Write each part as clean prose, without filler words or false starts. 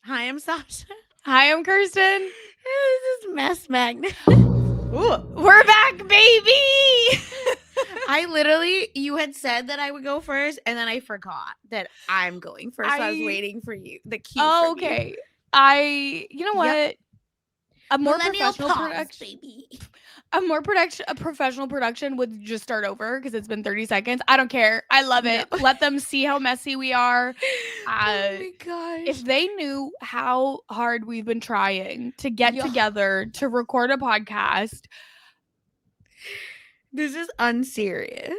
Hi, I'm Sasha. Hi, I'm Kirsten. This is Mess Magnet. We're back, baby. You had said that I would go first, and then I forgot that I'm going first. So I was waiting for you, the cue from you. Okay. You know Yep. what? A more Millennial professional pause, production. baby. A professional production would just start over because it's been 30 seconds. I don't care. I love it. No. Let them see how messy we are. Oh my gosh. If they knew how hard we've been trying to get together to record a podcast, this is unserious.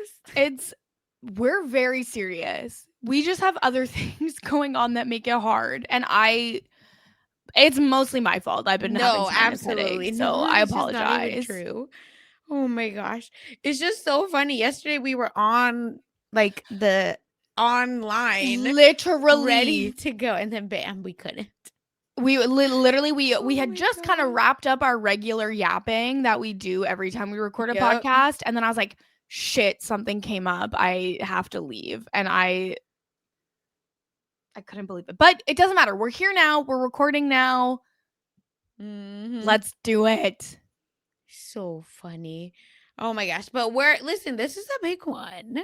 We're very serious. We just have other things going on that make it hard. And it's mostly my fault. I've been having some absolutely headache, so I It's just not even apologize. true. Oh my gosh. It's just so funny. Yesterday we were on like the online Literally ready to go, and then bam, we couldn't. We literally we had just kind of wrapped up our regular yapping that we do every time we record a podcast, and then I was like, shit, something came up. I have to leave. And I couldn't believe it. But it doesn't matter. We're here now. We're recording now. Let's do it. So funny. Oh my gosh. But listen, this is a big one.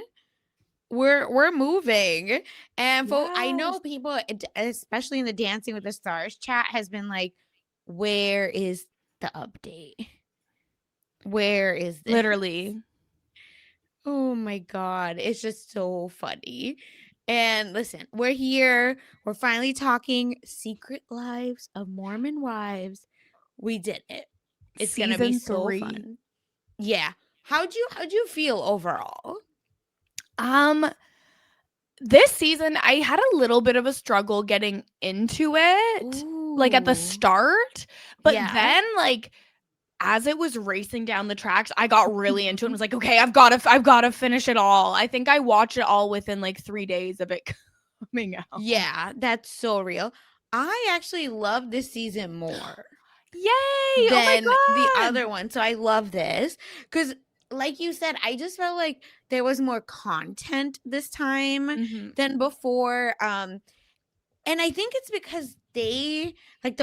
We're moving. And I know people, especially in the Dancing with the Stars chat, has been like, where is the update? Where is this? Literally. Oh my God. It's just so funny. And listen, we're here. We're finally talking Secret Lives of Mormon Wives. We did it. It's going to be so fun. Yeah. How'd you feel overall? This season I had a little bit of a struggle getting into it. Like at the start, but then like as it was racing down the tracks, I got really into it and was like, okay, I've got to finish it all. I think I watched it all within like 3 days of it coming out. Yeah, that's so real. I actually love this season more. Yay! Than the other one. So I love this because, like you said, I just felt like there was more content this time than before. And I think it's because the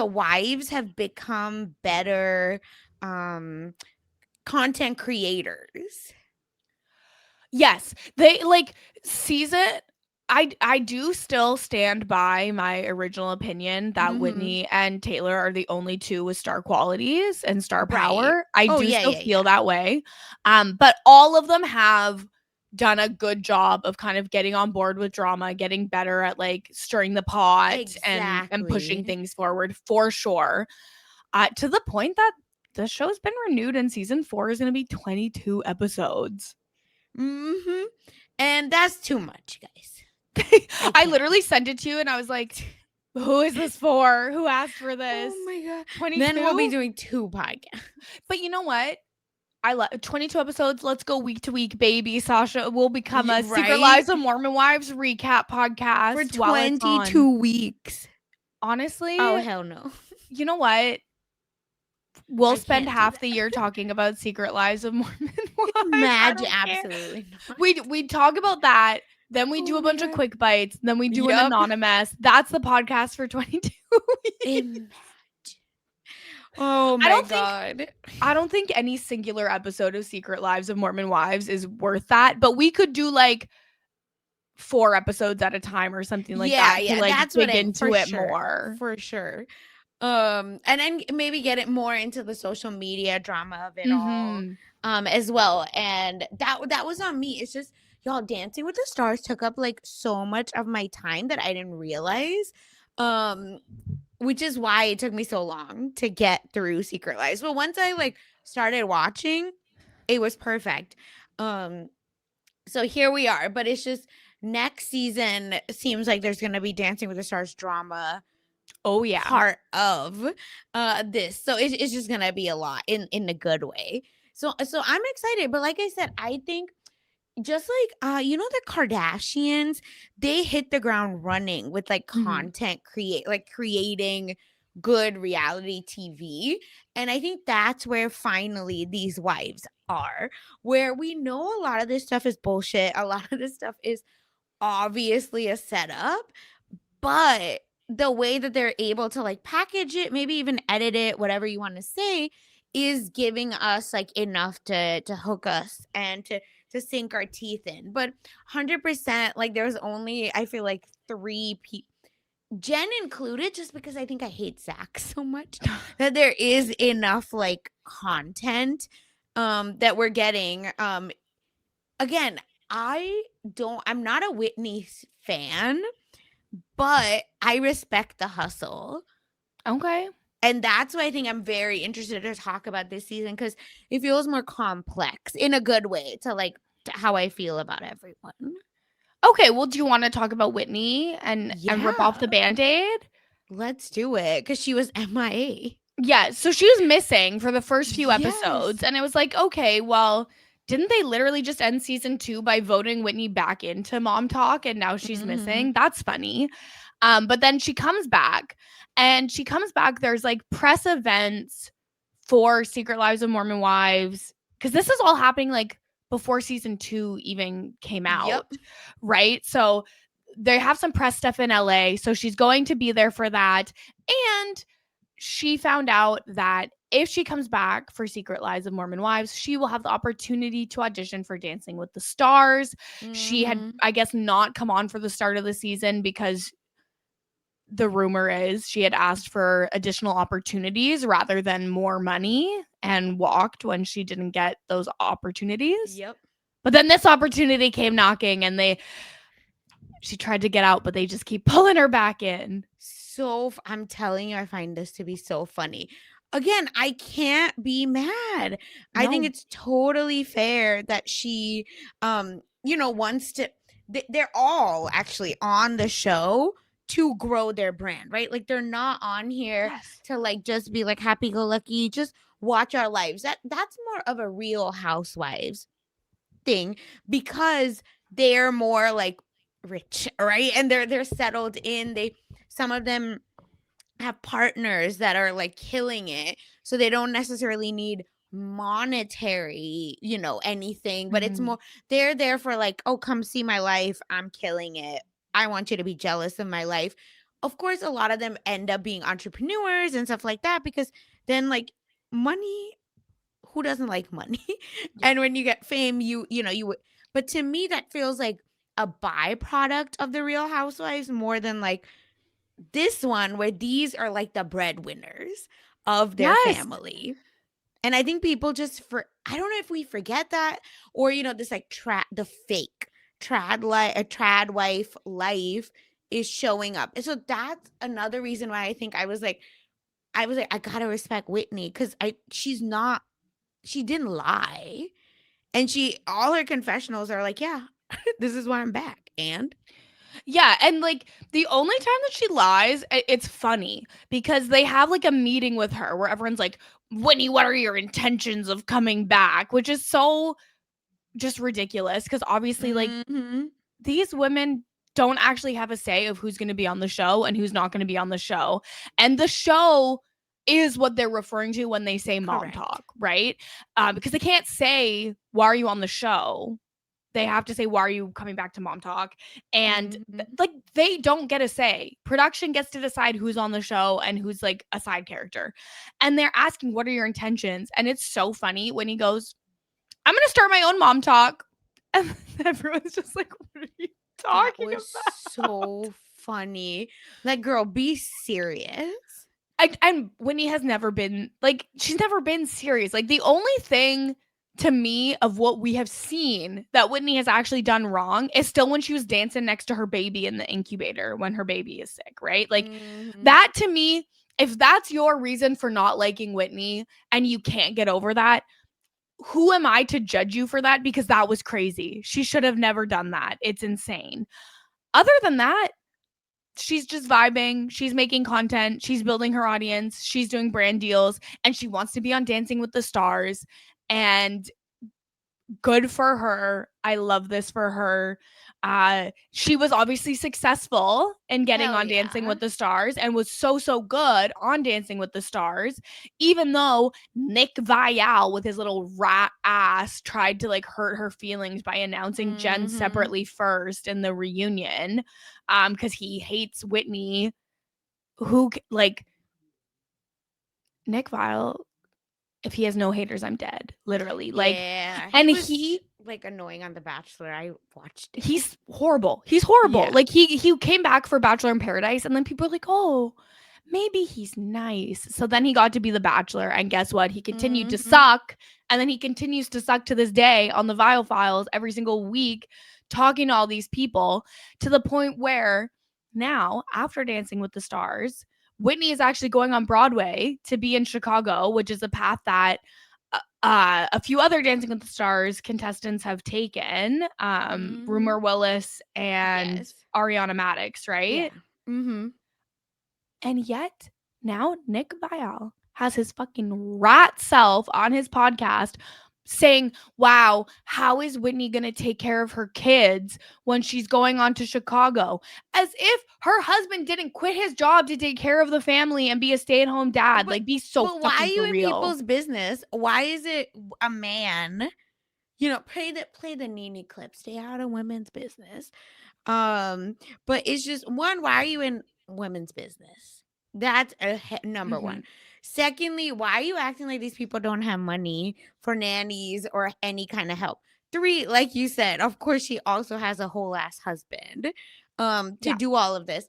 wives have become better content creators. Yes, they season. I do still stand by my original opinion that Whitney and Taylor are the only two with star qualities and star power. I do still feel that way. But all of them have done a good job of kind of getting on board with drama, getting better at like stirring the pot and pushing things forward for sure. To the point that the show's been renewed and season 4 is going to be 22 episodes. And that's too much, guys. I literally sent it to you and I was like, who is this for? Who asked for this? Oh my God. 22? Then we'll be doing 2 podcasts. But you know what? I love 22 episodes. Let's go week to week, baby. Sasha will become a Secret Lives of Mormon Wives recap podcast for 22 weeks. Honestly. Oh, hell no. You know what? We'll spend half the year talking about Secret Lives of Mormon Wives. Absolutely not. We talk about that. Then we do a bunch of quick bites. Then we do an anonymous. That's the podcast for 22 weeks. Oh my God. I don't think any singular episode of Secret Lives of Mormon Wives is worth that. But we could do like 4 episodes at a time or something like that. Yeah, like that's dig into it more. For sure. And then maybe get it more into the social media drama of it all. As well. And that was on me. It's just, y'all, Dancing with the Stars took up like so much of my time that I didn't realize. Which is why it took me so long to get through Secret Lives. But once I like started watching, it was perfect. So here we are. But it's just next season seems like there's gonna be Dancing with the Stars drama. Oh yeah, part of this. So it's just gonna be a lot in a good way. So I'm excited. But like I said, I think just like the Kardashians, they hit the ground running with like content creating good reality TV. And I think that's where finally these wives are, where we know a lot of this stuff is bullshit. A lot of this stuff is obviously a setup, but the way that they're able to like package it, maybe even edit it, whatever you want to say, is giving us like enough to hook us and to sink our teeth in. But 100%, like there's only, I feel like, three people, Jen included, just because I think I hate Zach so much, that there is enough like content that we're getting. Again, I'm not a Whitney fan, but I respect the hustle. Okay. And that's why I think I'm very interested to talk about this season, because it feels more complex in a good way to like to how I feel about everyone. Okay, well, do you wanna talk about Whitney and rip off the Yeah, Band-Aid? let's do it, because she was MIA. Yeah, so she was missing for the first few episodes, Yes. and it was like, okay, well, didn't they literally just end season 2 by voting Whitney back into Mom Talk, and now she's Mhm. missing? That's funny. But then she comes back, and there's, like, press events for Secret Lives of Mormon Wives, because this is all happening, like, before season 2 even came Yep. out, right? So, they have some press stuff in LA, so she's going to be there for that, and she found out that if she comes back for Secret Lives of Mormon Wives, she will have the opportunity to audition for Dancing with the Stars. She had, Mhm. I guess, not come on for the start of the season because the rumor is she had asked for additional opportunities rather than more money and walked when she didn't get those opportunities. Yep. But then this opportunity came knocking and she tried to get out, but they just keep pulling her back in. I'm telling you, I find this to be so funny. Again, I can't be mad. I think No. it's totally fair that she, wants to. They're all actually on the show to grow their brand, right? Like they're not on here Yes. to like just be like happy go lucky, just watch our lives. That's more of a Real Housewives thing, because they're more like rich, right? And they're settled in. Some of them have partners that are like killing it, so they don't necessarily need monetary, anything, but it's Mhm. more they're there for like, oh, come see my life, I'm killing it, I want you to be jealous of my life. Of course, a lot of them end up being entrepreneurs and stuff like that, because then like money, who doesn't like money? Yeah. And when you get fame, you would. But to me, that feels like a byproduct of the Real Housewives more than like this one, where these are like the breadwinners of their Yes. family. And I think people just I don't know if we forget that, or this like the fake a trad wife life is showing up. And so that's another reason why I think I was like, I gotta respect Whitney, because she didn't lie. And all her confessionals are like, yeah, this is why I'm back. And Yeah, and, like, the only time that she lies, it's funny because they have, like, a meeting with her where everyone's like, "Whitney, what are your intentions of coming back?" Which is so just ridiculous because obviously, like, mhm, these women don't actually have a say of who's gonna be on the show and who's not gonna be on the show, and the show is what they're referring to when they say mom correct. talk, right? Because they can't say, "Why are you on the show?" They have to say, "Why are you coming back to Mom Talk?" And Mhm. like they don't get a say. Production gets to decide who's on the show and who's like a side character. And they're asking, "What are your intentions?" And it's so funny when he goes, "I'm going to start my own Mom Talk." And everyone's just like, "What are you That talking was about?" so funny. Like, girl, be serious. And Whitney has never been like she's never been serious. Like the only thing to me of what we have seen that Whitney has actually done wrong is still when she was dancing next to her baby in the incubator when her baby is sick, right? Like Mhm. that to me, if that's your reason for not liking Whitney and you can't get over that, who am I to judge you for that? Because that was crazy. She should have never done that. It's insane. Other than that, she's just vibing, she's making content, she's building her audience, she's doing brand deals, and she wants to be on Dancing with the Stars. And good for her. I love this for her. She was obviously successful in getting Hell on Dancing yeah. with the Stars and was so good on Dancing with the Stars, even though Nick Viall with his little rat ass tried to like hurt her feelings by announcing Jen Mhm. separately first in the reunion because he hates Whitney who like Nick Viall, if he has no haters, I'm dead. Literally. Like, Yeah, he and was like annoying on The Bachelor. I watched it. he's horrible. He's horrible. Yeah. Like he came back for Bachelor in Paradise, and then people are like, oh, maybe he's nice. So then he got to be the Bachelor, and guess what? He continued to suck, and then he continues to suck to this day on the Viall Files every single week, talking to all these people, to the point where now, after Dancing with the Stars, Whitney is actually going on Broadway to be in Chicago, which is a path that a few other Dancing with the Stars contestants have taken. Rumor Willis and Yes. Ariana Madix, Yeah. right? And yet now Nick Viall has his fucking rat self on his podcast saying, wow, how is Whitney going to take care of her kids when she's going on to Chicago? As if her husband didn't quit his job to take care of the family and be a stay-at-home dad. Like, be so But why are fucking you for in real. people's business? Why is it a man? You know, play the Nene clip. Stay out of women's business. But it's just one, why are you in women's business? That's number one. Secondly, why are you acting like these people don't have money for nannies or any kind of help? Three, like you said, of course she also has a whole ass husband to do all of this.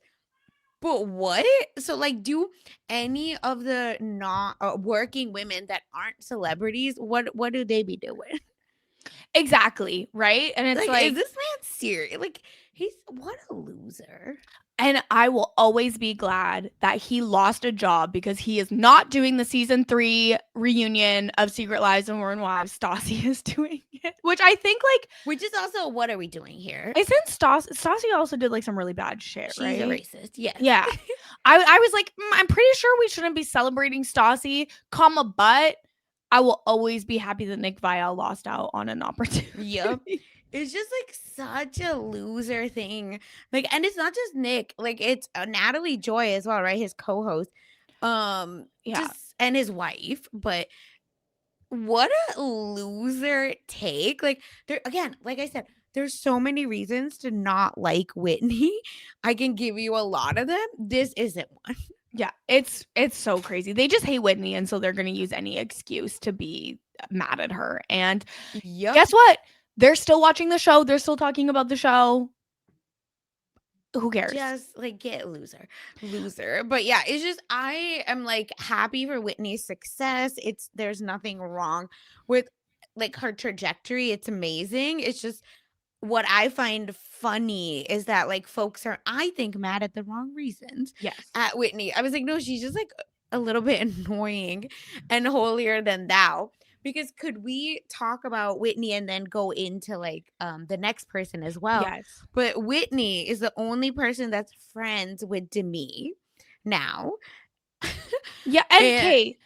But what? So like, do any of the not working women that aren't celebrities, what do they be doing? Exactly, right? And it's Like, is this man serious? Like, he's what a loser. And I will always be glad that he lost a job, because he is not doing the season 3 reunion of Secret Lives of Mormon Wives. Stassi is doing it, which I think, like, which is also, what are we doing here? Isn't Stassi also did like some really bad shit, She's right? a racist. Yes. Yeah. I was like, I'm pretty sure we shouldn't be celebrating Stassi, but I will always be happy that Nick Viall lost out on an opportunity. Yep. It's just like such a loser thing. Like, and it's not just Nick. Like, it's Natalie Joy as well, right? His co-host. Yeah. Just, and his wife. But what a loser take. Like, there again, like I said, there's so many reasons to not like Whitney. I can give you a lot of them. This isn't one. Yeah, it's so crazy. They just hate Whitney, and so they're going to use any excuse to be mad at her. And guess what? They're still watching the show. They're still talking about the show. Who cares? Just like, get loser. But yeah, it's just, I am like happy for Whitney's success. There's nothing wrong with like her trajectory. It's amazing. It's just, what I find funny is that like folks are, I think, mad at the wrong reasons. Yes. At Whitney. I was like, no, she's just like a little bit annoying and holier than thou. Because could we talk about Whitney and then go into like the next person as well? Yes. But Whitney is the only person that's friends with Demi now. Yeah, and Kate,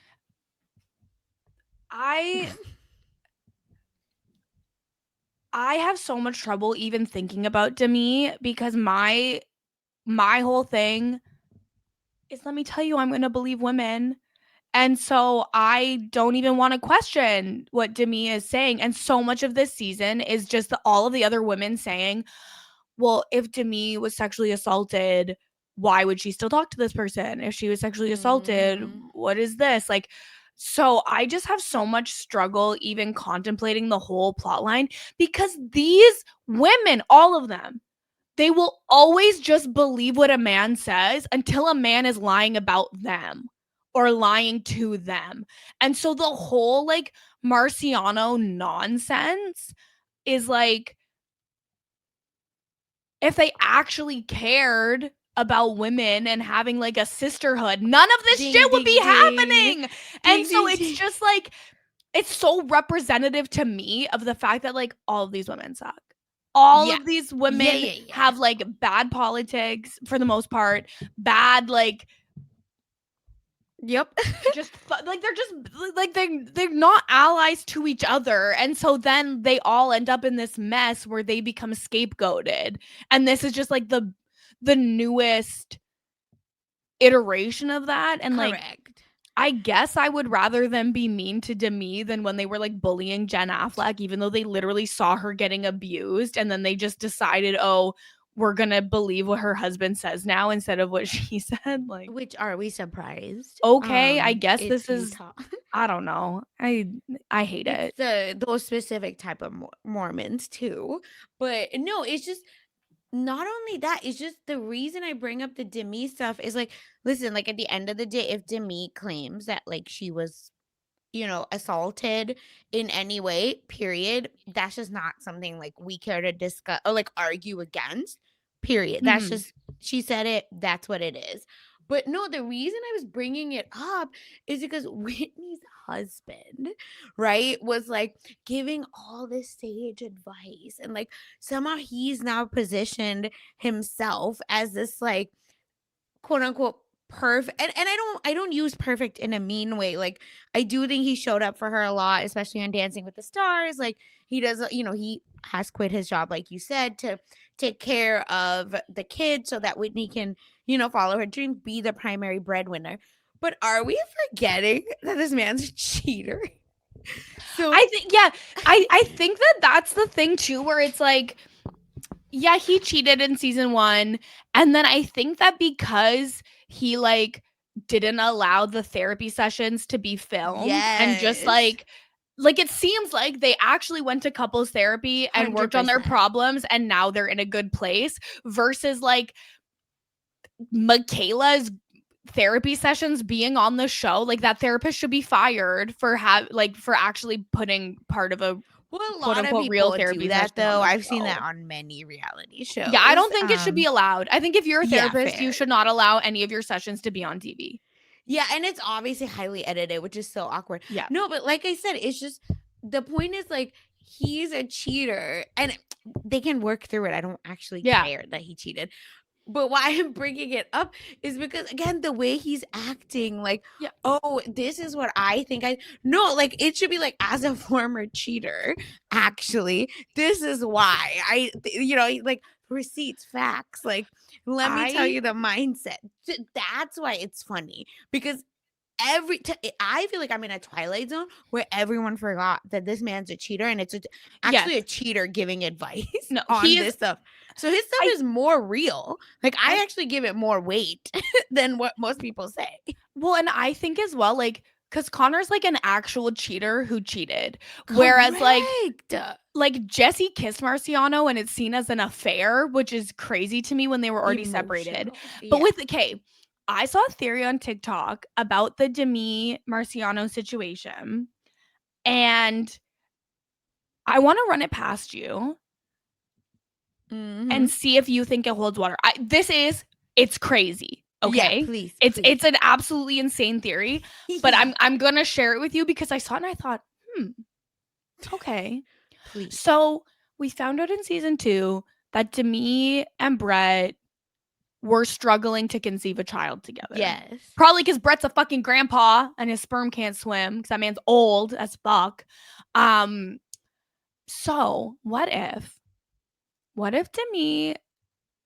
I have so much trouble even thinking about Demi, because my whole thing is, let me tell you, I'm going to believe women. And so I don't even want to question what Demi is saying. And so much of this season is just all of the other women saying, well, if Demi was sexually assaulted, why would she still talk to this person? If she was sexually assaulted, what is this? Like, so I just have so much struggle even contemplating the whole plot line, because these women, all of them, they will always just believe what a man says until a man is lying about them or lying to them. And so the whole like Marciano nonsense is like, if they actually cared about women and having like a sisterhood, none of this shit would be happening. And so it's just like, it's so representative to me of the fact that like all of these women suck. All of these women have like bad politics for the most part, bad like just like they're just like they're not allies to each other. And so then they all end up in this mess where they become scapegoated. And this is just like the newest iteration of that. And like, I guess I would rather them be mean to Demi than when they were like bullying Jen Affleck, even though they literally saw her getting abused and then they just decided, oh, we're gonna believe what her husband says now instead of what she said. Like, Which are we surprised? okay, I guess It's this is, Utah. I don't know. I hate It's it. those specific type of Mormons too. But no, it's just not only that, it's just the reason I bring up the Demi stuff is like, listen, like at the end of the day, if Demi claims that like she was, assaulted in any way, period, that's just not something like we care to discuss or like argue against, period. That's Mhm. just, she said it, that's what it is. But no, the reason I was bringing it up is because Whitney's husband, right, was like giving all this sage advice. And like somehow he's now positioned himself as this like quote unquote perfect, and I don't use perfect in a mean way. Like I do think he showed up for her a lot, especially on Dancing with the Stars. Like he does, he has quit his job, like you said, to take care of the kids so that Whitney can, follow her dreams, be the primary breadwinner. But are we forgetting that this man's a cheater? So I think, yeah, I think that that's the thing too, where it's like, yeah, he cheated in season 1, and then I think that because he like didn't allow the therapy sessions to be filmed and just yes, like it seems like they actually went to couples therapy and worked on their 100%. problems and now they're in a good place versus like Michaela's therapy sessions being on the show. Like that therapist should be fired for for actually putting part of a Well, a quote lot of unquote real people do therapy session that on though. the I've seen that show. on many reality Yeah, I shows. don't think it should be allowed. I think if you're a Yeah, therapist, you fair. should not allow any of your sessions to be on TV. Yeah, and it's obviously highly edited, which is so awkward. Yeah. No, but like I said, it's just the point is like he's a cheater and they can work through it. I don't actually Yeah. care that he cheated. But why I'm bringing it up is because again, the way he's acting, like, Yeah. oh, this is what I think I no, like it should be like as a former cheater, actually, this is why like receipts, facts, like let me tell I you the mindset. That's why it's funny because I feel like I'm in a twilight zone where everyone forgot that this man's a cheater and it's yes. actually a cheater giving advice No, on he is this stuff. So his stuff I is more real. Like I and actually give it more weight than what most people say. well, and I think as well, like, because Connor's like an actual cheater who cheated. Whereas Correct. like Jesse kissed Marciano and it's seen as an affair, which is crazy to me when they were already separated. Emotional. But Yeah. with okay, I saw a theory on TikTok about the Demi Marciano situation, and I want to run it past you Mm-hmm. and see if you think it holds water. It's crazy. Yeah, Okay. please, please. It's an absolutely insane theory, but I'm gonna share it with you because I saw it and I thought, okay. Please. So we found out in season 2 that Demi and Brett were struggling to conceive a child together. Yes. Probably because Brett's a fucking grandpa and his sperm can't swim because that man's old as fuck. So what if Demi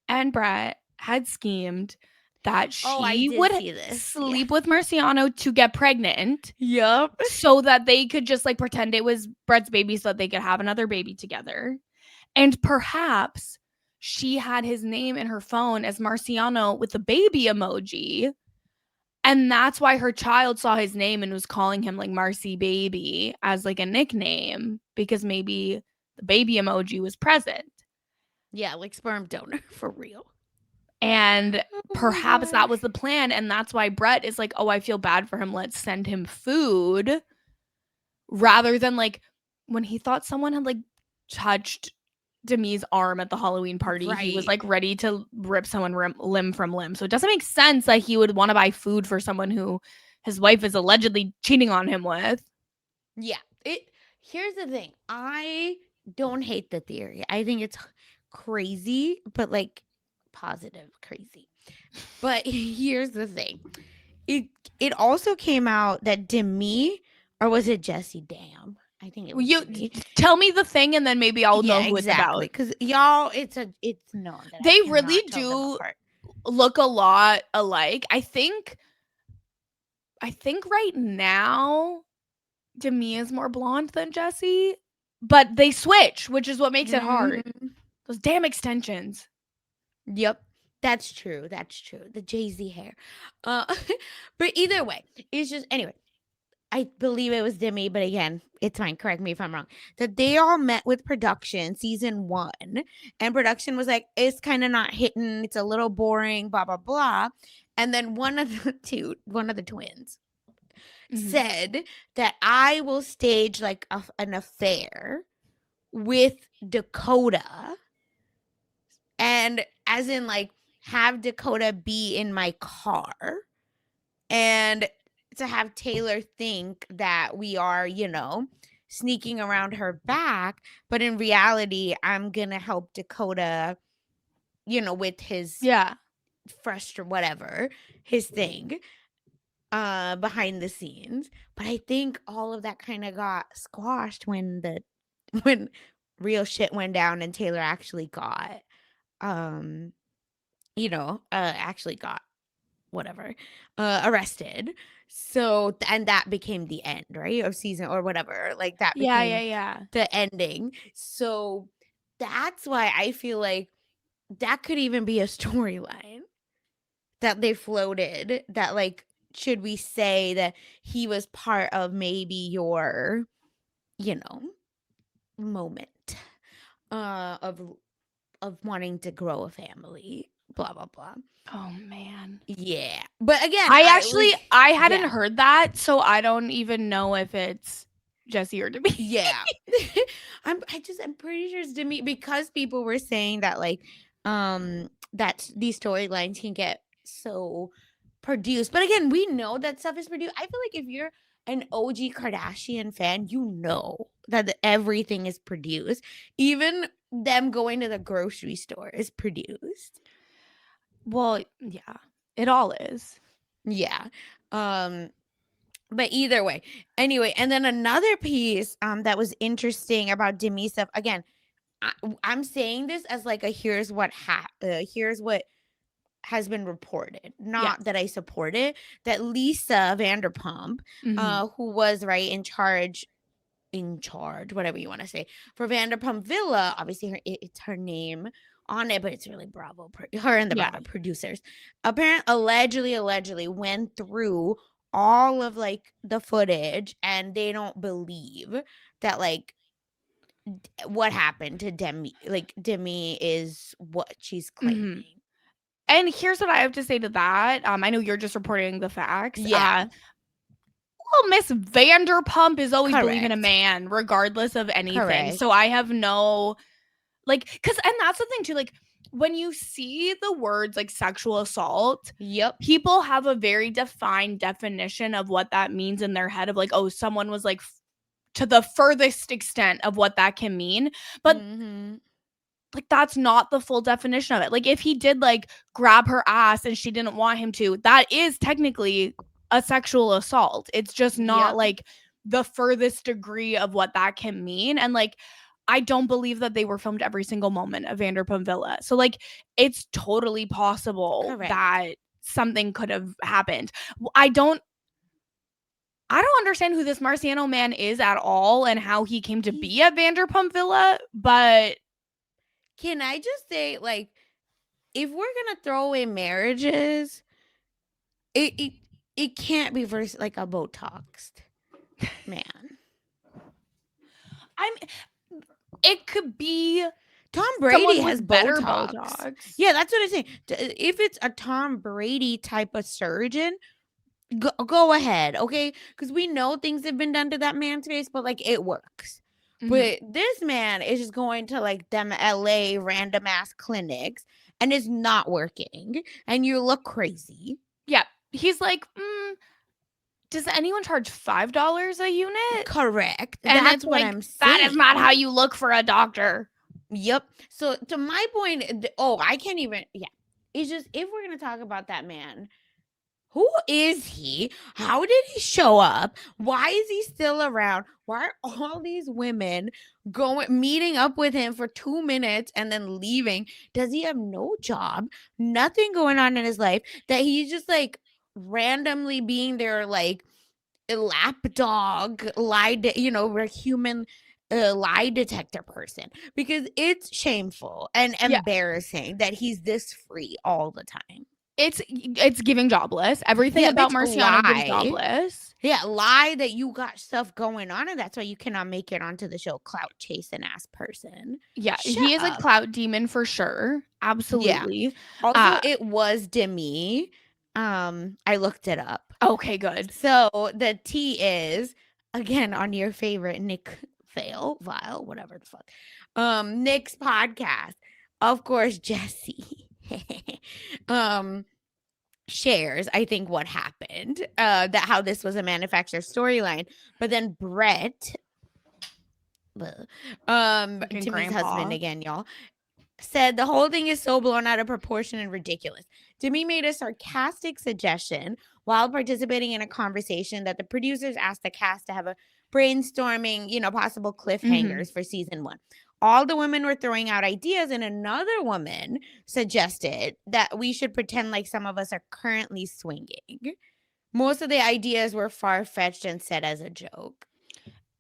and Brett had schemed that I she did would see this. sleep with Marciano to get pregnant Yep. so that they could just like pretend it was Brett's baby so that they could have another baby together. And perhaps she had his name in her phone as Marciano with the baby emoji. And that's why her child saw his name and was calling him like Marcy Baby as like a nickname because maybe the baby emoji was present. Yeah, like sperm donor for real. And Oh my perhaps that God. was the plan. And that's why Brett is like, oh, I feel bad for him. Let's send him food. Rather than like when he thought someone had like touched Demi's arm at the Halloween party, he was like ready to rip someone limb from limb. So it doesn't make sense that he would want to buy food for someone who his wife is allegedly cheating on him with. Yeah. Here's the thing. I don't hate the theory. I think it's crazy, but like positive crazy. But here's the thing. It also came out that Demi, or was it Jesse? Damn. I think it was Demi. Tell me the thing and then maybe I'll know Yeah, who it's exactly. about. Because y'all, it's known that They I really cannot tell them do apart. look a lot alike. I think right now Demi is more blonde than Jesse, but they switch, which is what makes it hard. Mhm. Those damn extensions. Yep. That's true. That's true. The Jay-Z hair. Uh but either way, it's just anyway. I believe it was Demi, but again, it's fine. Correct me if I'm wrong. That they all met with production season 1, and production was like, it's kind of not hitting. It's a little boring. Blah blah blah. And then one of the twins said that I will stage like an affair with Dakota, and as in like have Dakota be in my car, and to have Taylor think that we are, sneaking around her back, but in reality, I'm gonna help Dakota, with his Yeah. whatever, his thing, behind the scenes. But I think all of that kind of got squashed when when real shit went down and Taylor actually got, actually got whatever, arrested. So, and that became the end, right, of season or whatever. Like that Yeah, became yeah, yeah. the ending. So that's why I feel like that could even be a storyline that they floated, that like, should we say that he was part of maybe your, you know, moment of wanting to grow a family, blah blah blah. Oh, man. Yeah. But again, I hadn't yeah. heard that, so I don't even know if it's Jesse or Demi. Yeah. I'm pretty sure it's Demi, because people were saying that like that these storylines can get so produced. But again, we know that stuff is produced. I feel like if you're an OG Kardashian fan, you know that everything is produced. Even them going to the grocery store is produced. Well, yeah. It all is. Yeah. But either way, anyway, and then another piece that was interesting about Demi stuff. Again, I'm saying this as like a here's what has been reported, not Yes. that I support it. That Lisa Vanderpump, who was right in charge, whatever you want to say, for Vanderpump Villa. Obviously, it's her name on it, but it's really Bravo. Her and the Yeah. Bravo producers, allegedly went through all of like the footage, and they don't believe that like what happened to Demi. Like Demi is what she's claiming. And here's what I have to say to that. I know you're just reporting the facts. Yeah, Well, Miss Vanderpump is always believing a correct, man, regardless of anything. So correct. I have no and that's the thing too. Like when you see the words like sexual assault, Yep. people have a very defined definition of what that means in their head of like, oh, someone was like to the furthest extent of what that can mean. But like that's not the full definition of it. Like if he did like grab her ass and she didn't want him to, that is technically a sexual assault. It's just not Yep. like the furthest degree of what that can mean. And like I don't believe that they were filmed every single moment of Vanderpump Villa. So like it's totally possible Correct. that something could have happened. I don't understand who this Marciano man is at all and how he came to be at Vanderpump Villa, but Can I just say, like, if we're gonna throw away marriages, it can't be versus like a Botoxed man. it could be Tom Brady has better Botox. Yeah, that's what I'm saying. If it's a Tom Brady type of surgeon, go ahead, okay? Because we know things have been done to that man's face, but like it works. But this man is just going to like them LA random ass clinics, and it's not working, and you look crazy. Yeah. He's like, does anyone charge $5 a unit? Correct. And That's it's what like, I'm saying. that is not how you look for a doctor. Yep. So to my point, I can't even. Yeah, it's just, if we're gonna talk about that man, who is he? How did he show up? Why is he still around? Why are all these women meeting up with him for 2 minutes and then leaving? Does he have no job? Nothing going on in his life, that he's just like randomly being their like lapdog, human a lie detector person, because it's shameful and Yeah. embarrassing that he's this free all the time. It's giving jobless. Everything Yeah, about bitch, Marciano gives lie. jobless. Yeah, lie that you got stuff going on, and that's why you cannot make it onto the show. Clout chasing ass person. Yeah, Shut he is a up. clout demon for sure. Yeah. Absolutely. Also, it was Demi. I looked it up. Okay, good. So the T is again on your favorite Nick Vile, whatever the fuck. Nick's podcast. Of course, Jesse. um shares, I think, what happened. That how this was a manufactured storyline. But then Brett, Fucking Timmy's husband grandpa. again, y'all, said the whole thing is so blown out of proportion and ridiculous. Demi made a sarcastic suggestion while participating in a conversation that the producers asked the cast to have a brainstorming, possible cliffhangers for season 1. All the women were throwing out ideas, and another woman suggested that we should pretend like some of us are currently swinging. Most of the ideas were far-fetched and said as a joke.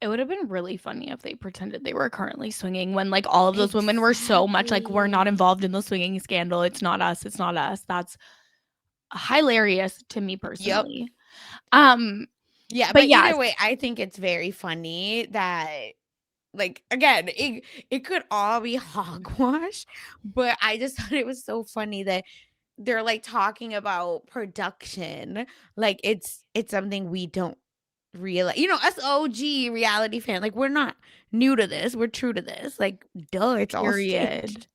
It would have been really funny if they pretended they were currently swinging when, like, all of those women were so much like, we're not Exactly. involved in the swinging scandal. It's not us. It's not us. That's hilarious to me Yep. personally. Yeah, But but yes, either way, I think it's very funny that, like, again, it could all be hogwash, but I just thought it was so funny that they're like talking about production like it's something we don't realize. Us OG reality fan, like, we're not new to this. We're true to this. Like, duh, it's all staged.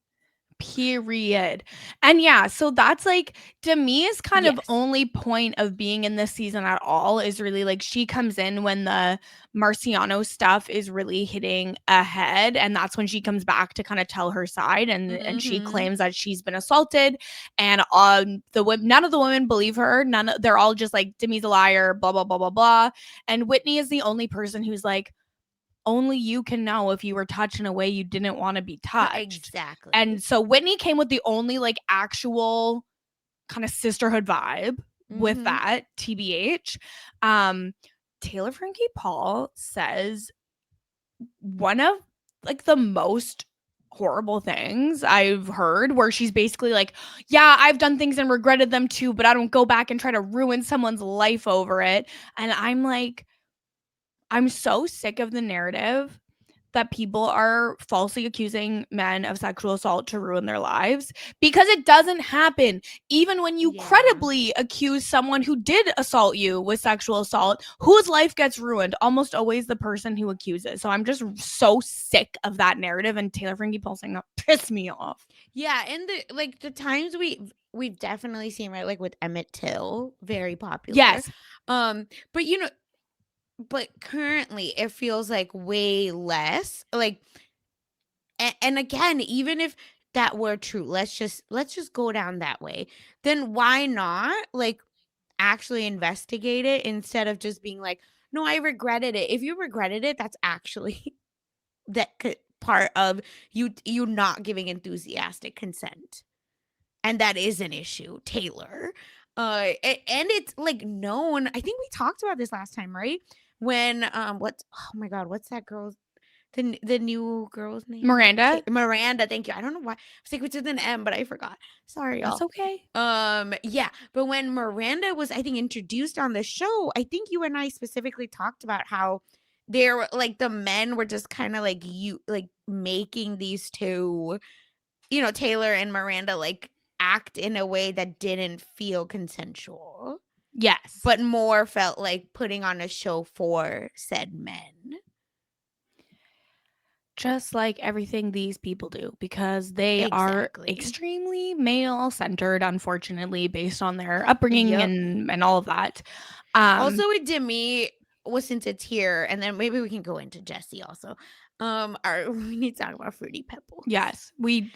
period. And yeah, so that's like Demi's kind of Yes. only point of being in this season at all is really like she comes in when the Marciano stuff is really hitting ahead, and that's when she comes back to kind of tell her side, and she Mm-hmm. claims that she's been assaulted, and none of the women believe her. They're all just like, Demi's a liar, blah blah blah blah blah. And Whitney is the only person who's like, only you can know if you were touched in a way you didn't want to be touched. Exactly. And so Whitney came with the only like actual kind of sisterhood vibe with Mm-hmm. that, TBH. Taylor Frankie Paul says one of like the most horrible things I've heard, where she's basically like, yeah, I've done things and regretted them too, but I don't go back and try to ruin someone's life over it. And I'm like, I'm so sick of the narrative that people are falsely accusing men of sexual assault to ruin their lives, because it doesn't happen. Even when you credibly accuse someone who did assault you with sexual assault, whose life gets ruined? Almost always the person who accuses. So I'm just so sick of that narrative, and Taylor Frankie Paul saying that pissed me off. Yeah, and the times we've definitely seen, right, like with Emmett Till, very popular. Yes. But but currently it feels like way less. Like, and again, even if that were true, let's just go down that way. Then why not like actually investigate it instead of just being like, no, I regretted it. If you regretted it, that's actually part of you not giving enthusiastic consent. And that is an issue, Taylor. And it's like known. I think we talked about this last time, right? When oh my god, what's that girl's the new girl's name? Miranda. Miranda, thank you. I don't know why. I was like, it's with an M, but I forgot. Sorry, y'all. That's okay. Yeah, but when Miranda was, I think, introduced on the show, I think you and I specifically talked about how there, like, the men were just kind of like making these two, Taylor and Miranda, like, act in a way that didn't feel consensual. Yes. But more felt like putting on a show for said men. Just like everything these people do, because they are extremely male-centered, unfortunately, based on their upbringing and all of that. Also with Demi, well, since it's here, and then maybe we can go into Jesse also. We need to talk about Fruity Pebbles. Yes, we.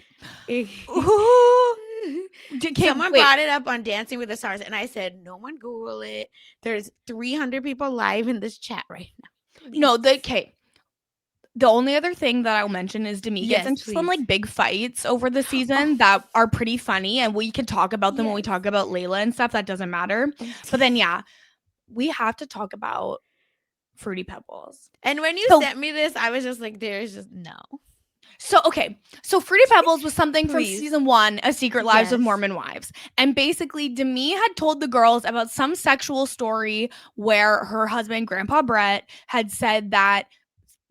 Someone brought it up on Dancing with the Stars, and I said, no one Google it. There's 300 people live in this chat right now. Please. No, the only other thing that I'll mention is Demi gets into some like big fights over the season that are pretty funny, and we can talk about them when we talk about Layla and stuff. That doesn't matter. But then, yeah, we have to talk about Fruity Pebbles. And when you So sent me this, I was just like, there's just no. So, okay. So Fruity Pebbles was something from Please. season 1, A Secret Lives of Yes. Mormon Wives. And basically, Demi had told the girls about some sexual story where her husband, Grandpa Brett, had said that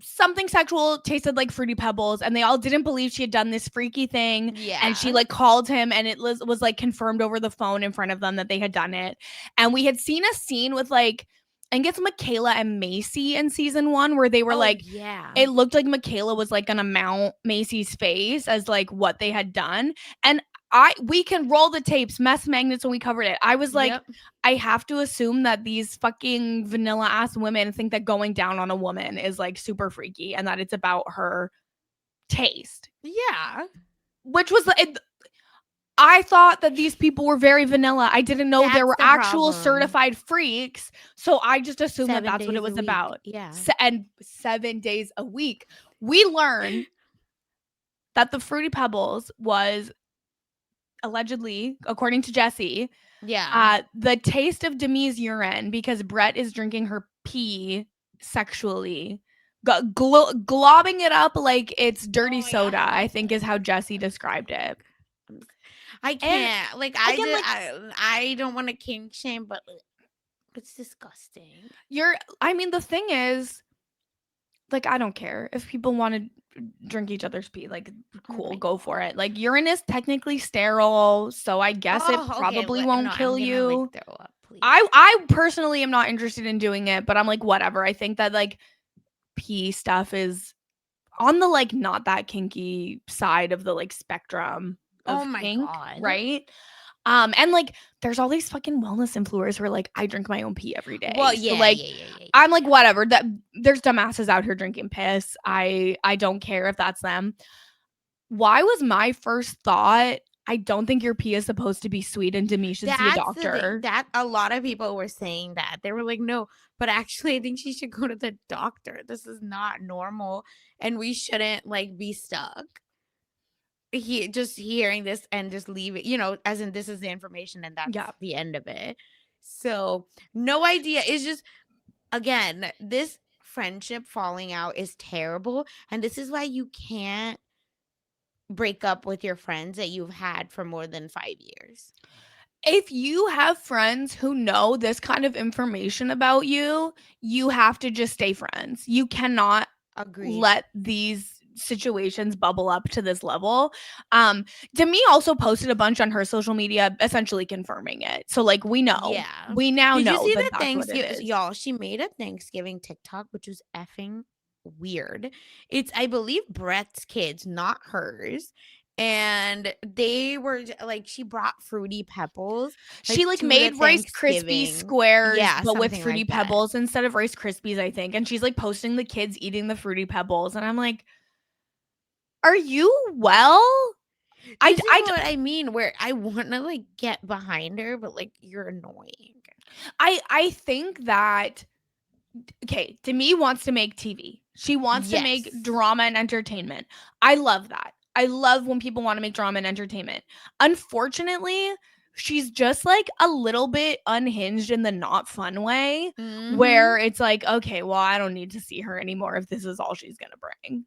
something sexual tasted like Fruity Pebbles, and they all didn't believe she had done this freaky thing. Yeah. And she like called him, and it was like confirmed over the phone in front of them that they had done it. And we had seen a scene with like, I think it's Michaela and Macy in season 1 where they were yeah. it looked like Michaela was like gonna mount Macy's face as like what they had done. And we can roll the tapes, Mess Magnets, when we covered it. I was like, I have to assume that these fucking vanilla ass women think that going down on a woman is like super freaky and that it's about her taste. Yeah. Which was I thought that these people were very vanilla. I didn't know there were actual certified freaks. So I just assumed that that's what it was about. Yeah. And 7 days a week. We learn that the Fruity Pebbles was allegedly, according to Jesse, the taste of Demi's urine because Brett is drinking her pee sexually. Globbing it up like it's dirty soda, I think is how Jesse described it. I can't. And, I don't want to kink shame, but it's disgusting. I mean, the thing is, like, I don't care if people want to drink each other's pee. Like, cool, go for it. Like, urine is technically sterile, so I guess it probably won't kill you. Throw up, please. I personally am not interested in doing it, but I'm like, whatever. I think that like pee stuff is on the like not that kinky side of the like spectrum of kink, right? And like there's all these fucking wellness influencers who are like, I drink my own pee every day. Well, yeah, so, like, yeah. I'm like, whatever. That there's dumbasses out here drinking piss. I don't care if that's them. Why was my first thought? I don't think your pee is supposed to be sweet, and Demi should see a doctor. That a lot of people were saying that. They were like, no, but actually I think she should go to the doctor. This is not normal, and we shouldn't like be stuck. Just hearing this and just leave it, as in this is the information and that's the end of it. So no idea. It's just, again, this friendship falling out is terrible. And this is why you can't break up with your friends that you've had for more than 5 years. If you have friends who know this kind of information about you, you have to just stay friends. You cannot let these situations bubble up to this level. Demi also posted a bunch on her social media essentially confirming it. So like we know. Yeah. We now know. Did you see that Thanksgiving? Y'all, she made a Thanksgiving TikTok, which was effing weird. It's, I believe, Brett's kids, not hers. And they were like, she brought Fruity Pebbles. She like made Rice Krispie squares, but with Fruity Pebbles instead of Rice Krispies, I think. And she's like posting the kids eating the Fruity Pebbles. And I'm like, are you well? This is what I mean, where I want to like get behind her, but like you're annoying. I think that, okay, Demi wants to make TV. She wants to make drama and entertainment. I love that. I love when people want to make drama and entertainment. Unfortunately, she's just like a little bit unhinged in the not fun way, where it's like, okay, well, I don't need to see her anymore if this is all she's going to bring.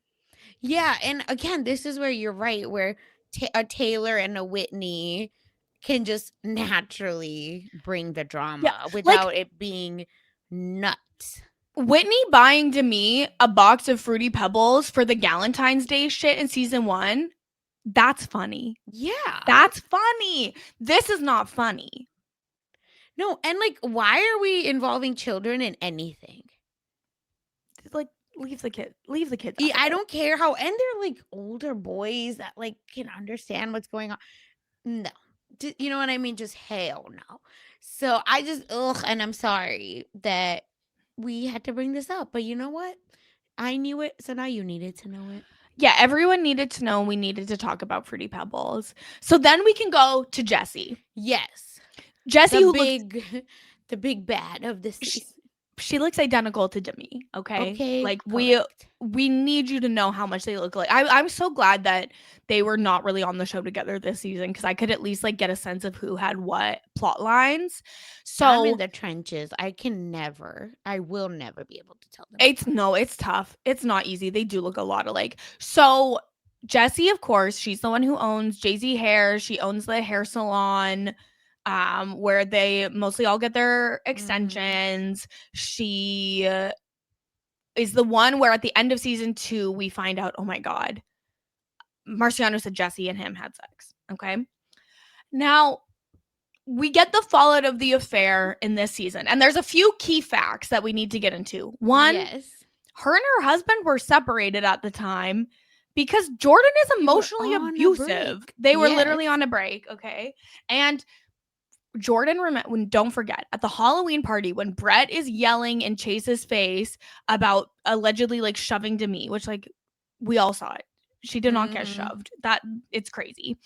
Yeah, and again, this is where you're right, where a Taylor and a Whitney can just naturally bring the drama without it being nuts. Whitney buying Demi a box of Fruity Pebbles for the Galentine's Day shit in season 1, that's funny. Yeah. That's funny. This is not funny. No, and like, why are we involving children in anything? Like, leave the kids. Yeah, I don't care how, and they're like older boys that like can understand what's going on. No, you know what I mean? Just hell no. So I just and I'm sorry that we had to bring this up, but you know what? I knew it, so now you needed to know it. Yeah, everyone needed to know. We needed to talk about Fruity Pebbles. So then we can go to Jessie. Yes, Jessie, the big bad of the season. she looks identical to Demi, okay? Okay, Like, correct. we need you to know how much they look like. I'm so glad that they were not really on the show together this season, because I could at least, like, get a sense of who had what plot lines. I'm in So, the trenches. I will never be able to tell them it's apart. no, it's tough. It's not easy. They do look a lot alike. So, Jessie, of course, she's the one who owns Jay-Z Hair. She owns the hair salon, where they mostly all get their Mhm. extensions. She is the one where at the end of season 2 we find out, oh my god, Marciano said Jessie and him had sex. Okay. Now, we get the fallout of the affair in this season, and there's a few key facts that we need to get into. One, Yes. her and her husband were separated at the time because Jordan is They were emotionally on a abusive. break. They were Yes. literally on a break, okay? And Jordan, don't forget, at the Halloween party when Brett is yelling in Chase's face about allegedly like shoving Demi, which like we all saw it. She did not get Mhm. shoved. That it's crazy.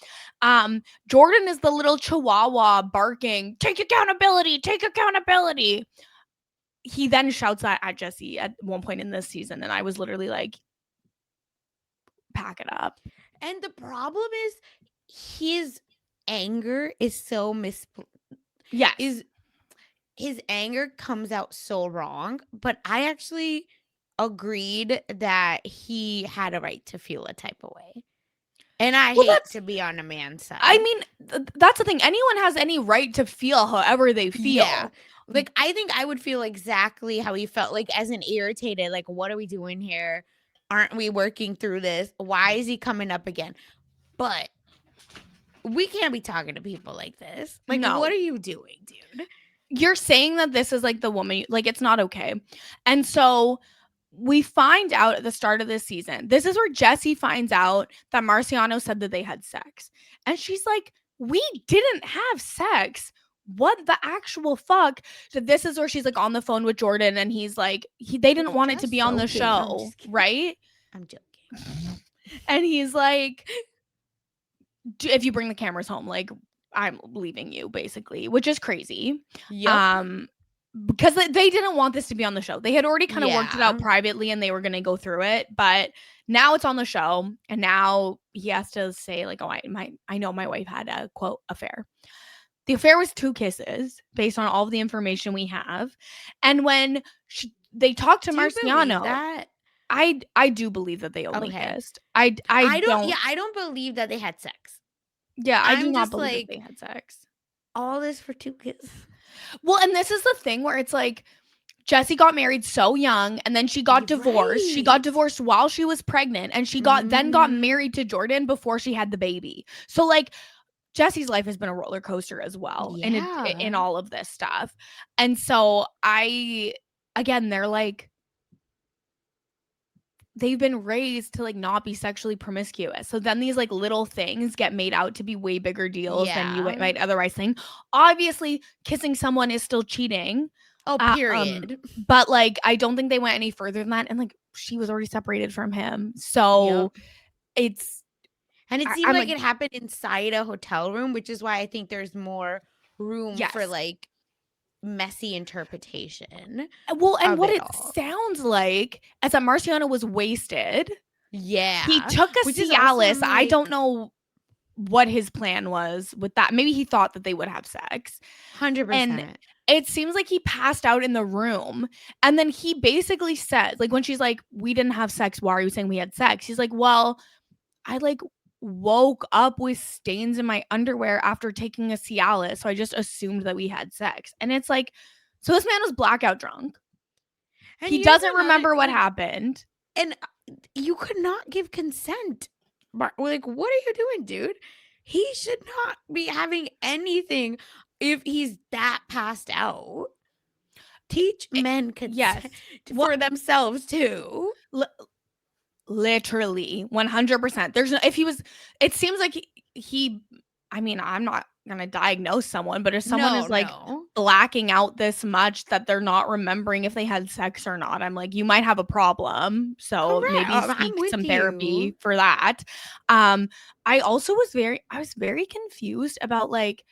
Jordan is the little chihuahua barking, take accountability, take accountability. He then shouts that at Jessie at one point in this season, and I was literally like, pack it up. And the problem is his anger is so Yes. is his anger comes out so wrong, but I actually agreed that he had a right to feel a type of way. And I Well, hate to be on a man's I side. mean, that's the thing. Anyone has any right to feel however they Yeah. feel. Like I think I would feel exactly how he felt, like as an irritated, like what are we doing here? Aren't we working through this? Why is he coming up again? But we can't be talking to people like this. Like what No. are you doing, dude? You're saying that this is like the woman, like it's not okay. And so we find out at the start of this season, this is where Jessie finds out that Marciano said that they had sex. And she's like, we didn't have sex. What the actual fuck? So this is where she's like on the phone with Jordan, and he's like, they didn't Like want it to just be on the joking. I'm show, just kidding. right? I'm joking. And he's like, if you bring the cameras home, like I'm leaving you, basically, which is crazy. Yep. Because they didn't want this to be on the show. They had already kind of worked it Yeah. out privately and they were going to go through it, but now it's on the show, and now he has to say like, oh, I know my wife had a quote affair. The affair was 2 kisses based on all of the information we have. And when they talked to Do you believe Marciano, that? I do believe that they only Okay. kissed. I don't, don't. yeah, I don't believe that they had sex. Yeah, I do I'm not just believe that they like, had sex. all this for 2 kids. Well, and this is the thing where it's like Jessie got married so young, and then she got You're divorced. She got right. divorced while she was pregnant, and she got Mhm. married to Jordan before she had the baby. So like Jessie's life has been a roller coaster as well in Yeah. all of this stuff. And so again, they're like, they've been raised to like not be sexually promiscuous. So then these like little things get made out to be way bigger deals than you Yeah. might otherwise think. Obviously, kissing someone is still cheating. Oh, Um, period. but like I don't think they went any further than that. And like she was already separated from him. So Yep. it's And it seemed I'm like like, it happened inside a hotel room, which is why I think there's more room for yes. like messy interpretation Well, and of what it it all. sounds like is that Marciano was wasted. He Yeah. took a Which is also, Cialis. I'm I don't like, know what his plan was with that. Maybe he thought that they would have sex. And 100%. it seems like he passed out in the room. And then he basically says, like, when she's like, we didn't have sex, why are you saying we had sex? He's like, well, I like woke up with stains in my underwear after taking a Cialis. So I just assumed that we had sex. And it's like, so this man was blackout drunk. And He here's doesn't another, remember what like, happened. and you could not give consent. Like, what are you doing, dude? He should not be having anything if he's that passed out. Teach men Yes. consent Well, for themselves too. literally 100%. There's no, if he was, it seems like I mean, I'm not gonna diagnose someone, but if someone No, is like no. blacking out this much that they're not remembering if they had sex or not, I'm like, you might have a problem. So Correct. maybe I'm seek with some you. therapy for that. I was very confused about like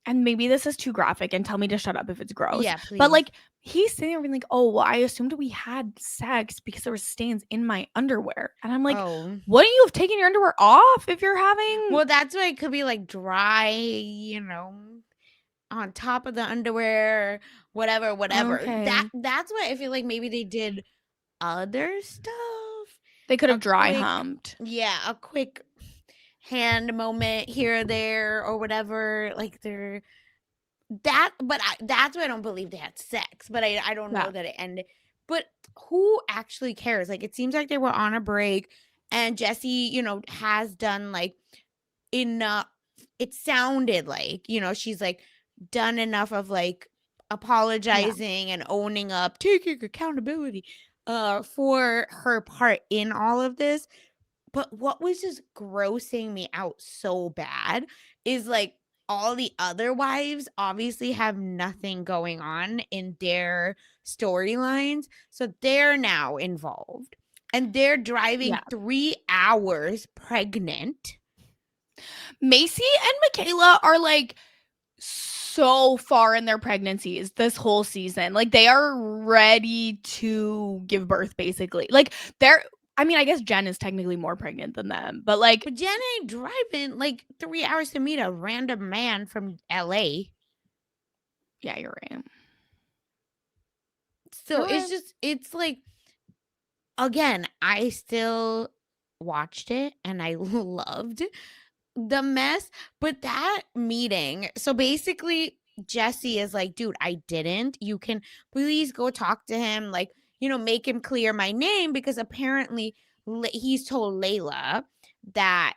and maybe this is too graphic and tell me to shut up if it's gross, Yeah, but please. like he's sitting there being like, oh, well, I assumed we had sex because there was stains in my underwear. And I'm like, Oh. wouldn't you have taken your underwear off if you're having. Well, that's why it could be like dry, on top of the underwear, whatever. Okay. That's why I feel like maybe they did other stuff. They could A have dry quick, humped. yeah, a quick hand moment here or there or whatever. Like they're that's why I don't believe they had sex. But I don't know Yeah. that it ended. But who actually cares? Like it seems like they were on a break, and Jesse, has done like enough. It sounded like, she's like done enough of like Yeah. apologizing and owning up, taking accountability for her part in all of this. But what was just grossing me out so bad is like all the other wives obviously have nothing going on in their storylines. So they're now involved and they're driving Yeah. 3 hours pregnant. Macy and Michaela are like so far in their pregnancies this whole season. Like they are ready to give birth basically. Like they're I mean, I guess Jen is technically more pregnant than them, but like But Jen ain't driving like 3 hours to meet a random man from LA. yeah, you're right. So You're right. it's like, again, I still watched it and I loved the mess, but that meeting, so basically Jesse is like, dude, I didn't. You can please go talk to him, like, make him clear my name because apparently he's told Layla that,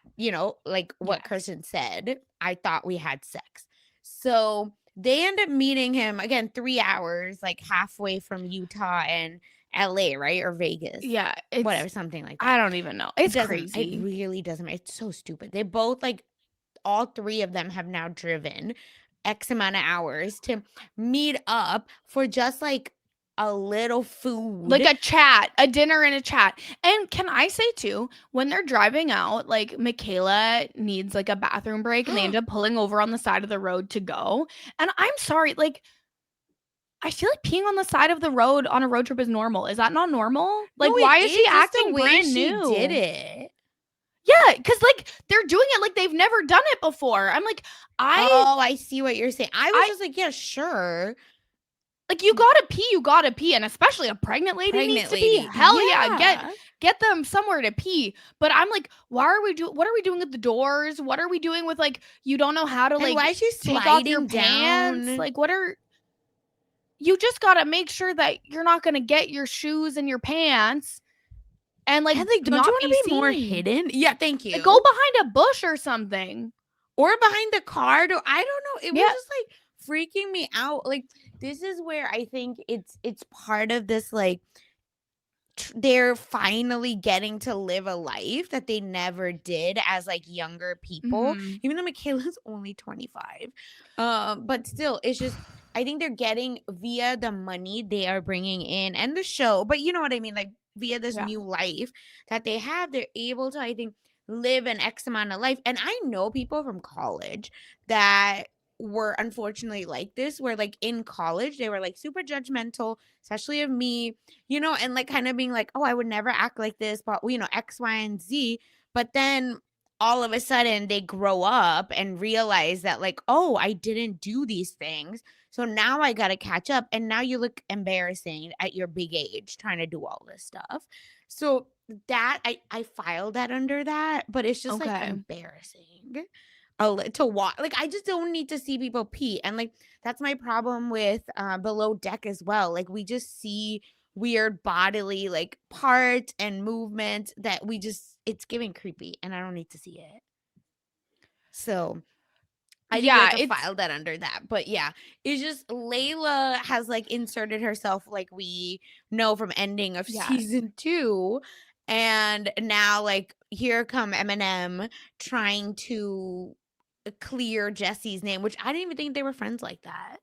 like what Yes. Kirsten said, I thought we had sex. So they end up meeting him again 3 hours, like halfway from Utah and LA, right? Or Vegas. Yeah, Whatever, it's something like that. I don't even know. It It's doesn't it crazy. really doesn't it's so stupid. They both, like, all 3 of them have now driven X amount of hours to meet up for just, like, a little Like food. a chat, a dinner and a chat. And can I say too, when they're driving out, like Michaela needs like a bathroom break and they end up pulling over on the side of the road to go. And I'm sorry, like I feel like peeing on the side of the road on a road trip is normal. Is that not normal? No, Like it why is she is just the acting way brand she did new? it. Yeah, cuz like they're doing it like they've never done it before. I'm like I Oh, I see what you're saying. I was I just like, "Yeah, sure." like you gotta pee, and especially a pregnant lady needs Pregnant to pee. lady. Hell yeah, Yeah. get them somewhere to pee. But I'm like, what are we doing with the doors? What are we doing with like you don't know how to And why like is she take off your sliding pants? down? Like what are you just gotta make sure that you're not gonna get your shoes and your pants and like And, like, don't you not wanna be be more seen. hidden? Yeah, thank Like go you. behind a bush or something. Or behind the card, or I don't know. It was Yeah. just like freaking me out. Like this is where I think it's part of this, like, they're finally getting to live a life that they never did as like younger people, Mhm. even though Michaela's only 25. But still, it's just, I think they're getting via the money they are bringing in and the show, but you know what I mean, like via this Yeah. new life that they have, they're able to, I think, live an X amount of life. And I know people from college that were unfortunately like this, where like in college they were like super judgmental, especially of me, and like kind of being like, oh, I would never act like this, but X, Y, and Z. But then all of a sudden they grow up and realize that, like, oh, I didn't do these things. So now I got to catch up. And now you look embarrassing at your big age trying to do all this stuff. So that I filed that under that, but it's just like Okay. embarrassing. To watch, like, I just don't need to see people pee. And like that's my problem with Below Deck as well. Like we just see weird bodily like parts and movements that it's giving creepy and I don't need to see it. So I think we have Yeah, to it's file that under that. But yeah, it's just Layla has like inserted herself, like we know from ending of yeah. season 2. And now like here come Eminem trying to clear Jesse's name, which I didn't even think they were friends like that.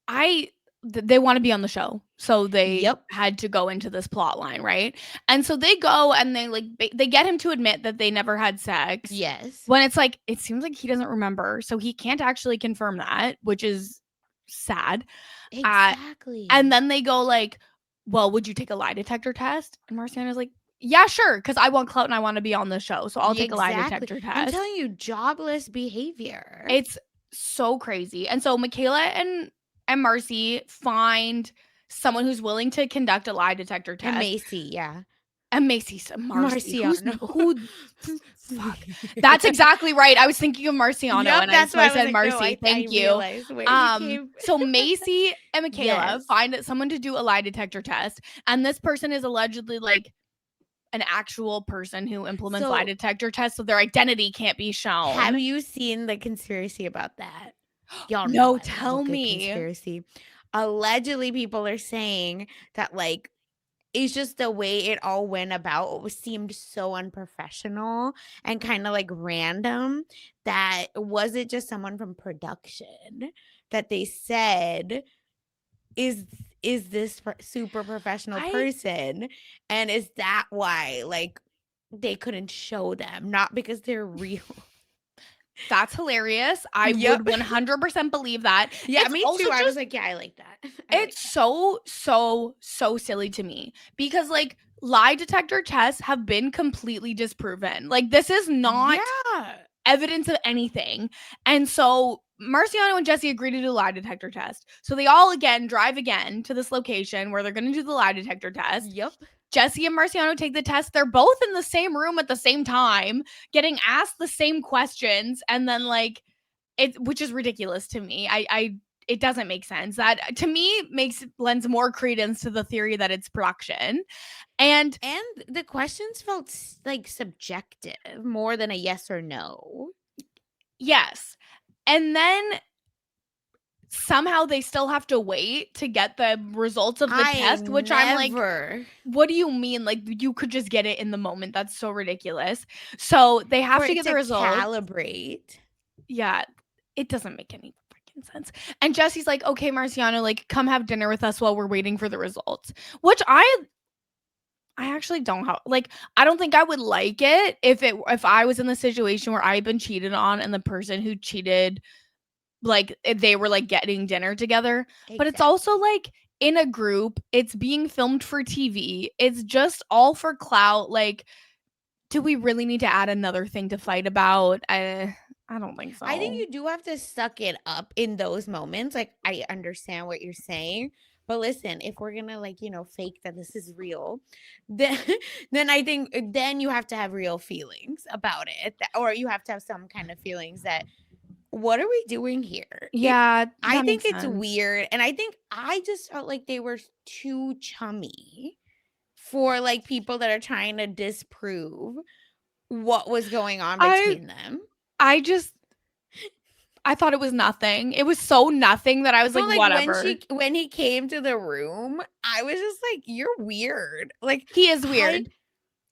I they want to be on the show, so they Yep. had to go into this plot line, right? And so they go and they like they get him to admit that they never had sex. Yes. When it's like it seems like he doesn't remember, so he can't actually confirm that, which is sad. And Exactly. then they go like, "Well, would you take a lie detector test?" And Marciano's like, "Yeah, sure, because I want clout and I want to be on the show, so I'll take a lie Exactly. detector I'm test." telling you, jobless behavior. It's so crazy. And so Michaela and Marcy find someone who's willing to conduct a lie detector And test. Macy, yeah. And Macy said, Marcy, Marciano. who fuck. That's exactly right. I was thinking of Marciano Yep, and that's so why I I was said like, no, Marcy. I Thank you. realized where you came. So Macy and Michaela Yes. find someone to do a lie detector test, and this person is allegedly like an actual person who implements lie So, detector tests, so their identity can't be have shown. you seen the conspiracy about that? Y'all know No, I love a tell good me. conspiracy. Allegedly, people are saying that, like, it's just the way it all went about seemed so unprofessional and kind of like random that was it just someone from production that they said is is this super professional I person, and is that why like they couldn't show them, not because they're real. That's hilarious. I Yep. would 100% believe that. Yeah, It's me also too. I was just like, yeah, I like that. I like it's so silly to me because like lie detector tests have been completely disproven. Like this is that. not Yeah. evidence of anything. And so Marciano and Jesse agree to do a lie detector test. So they all again drive again to this location where they're going to do the lie detector test. Yep. Jesse and Marciano take the test. They're both in the same room at the same time, getting asked the same questions, and then like it, which is ridiculous to me. It doesn't make sense. That to me lends more credence to the theory that it's production. And And the questions felt like subjective more than a yes or no. yes, and then somehow they still have to wait to get the results of the test, which I'm like, never what do you mean? Like you could just get it in the moment. That's so ridiculous. So they have for to it get the to results. calibrate. Yeah, it doesn't make any freaking sense. And Jesse's like, okay, Marciano, like come have dinner with us while we're waiting for the results. Which I actually don't have like I don't think I would like it if I was in the situation where I've been cheated on and the person who cheated like they were like getting dinner together. But it's also Exactly. like in a group, it's being filmed for TV. It's just all for clout. Like, do we really need to add another thing to fight about? I don't think I think so. you do have to suck it up in those moments. Like, I understand what you're saying. But listen, if we're gonna like, fake that this is real, then then I think then you have to have real feelings about it. Or you have to have some kind of feelings that what are we doing here? Yeah, I that think makes it's sense. weird. And I think I just felt like they were too chummy for like people that are trying to disprove what was going on I between them. I just I thought it was nothing. It was so nothing that I was like, But like whatever. when he came to the room, I was just like, you're weird. Like He is I weird.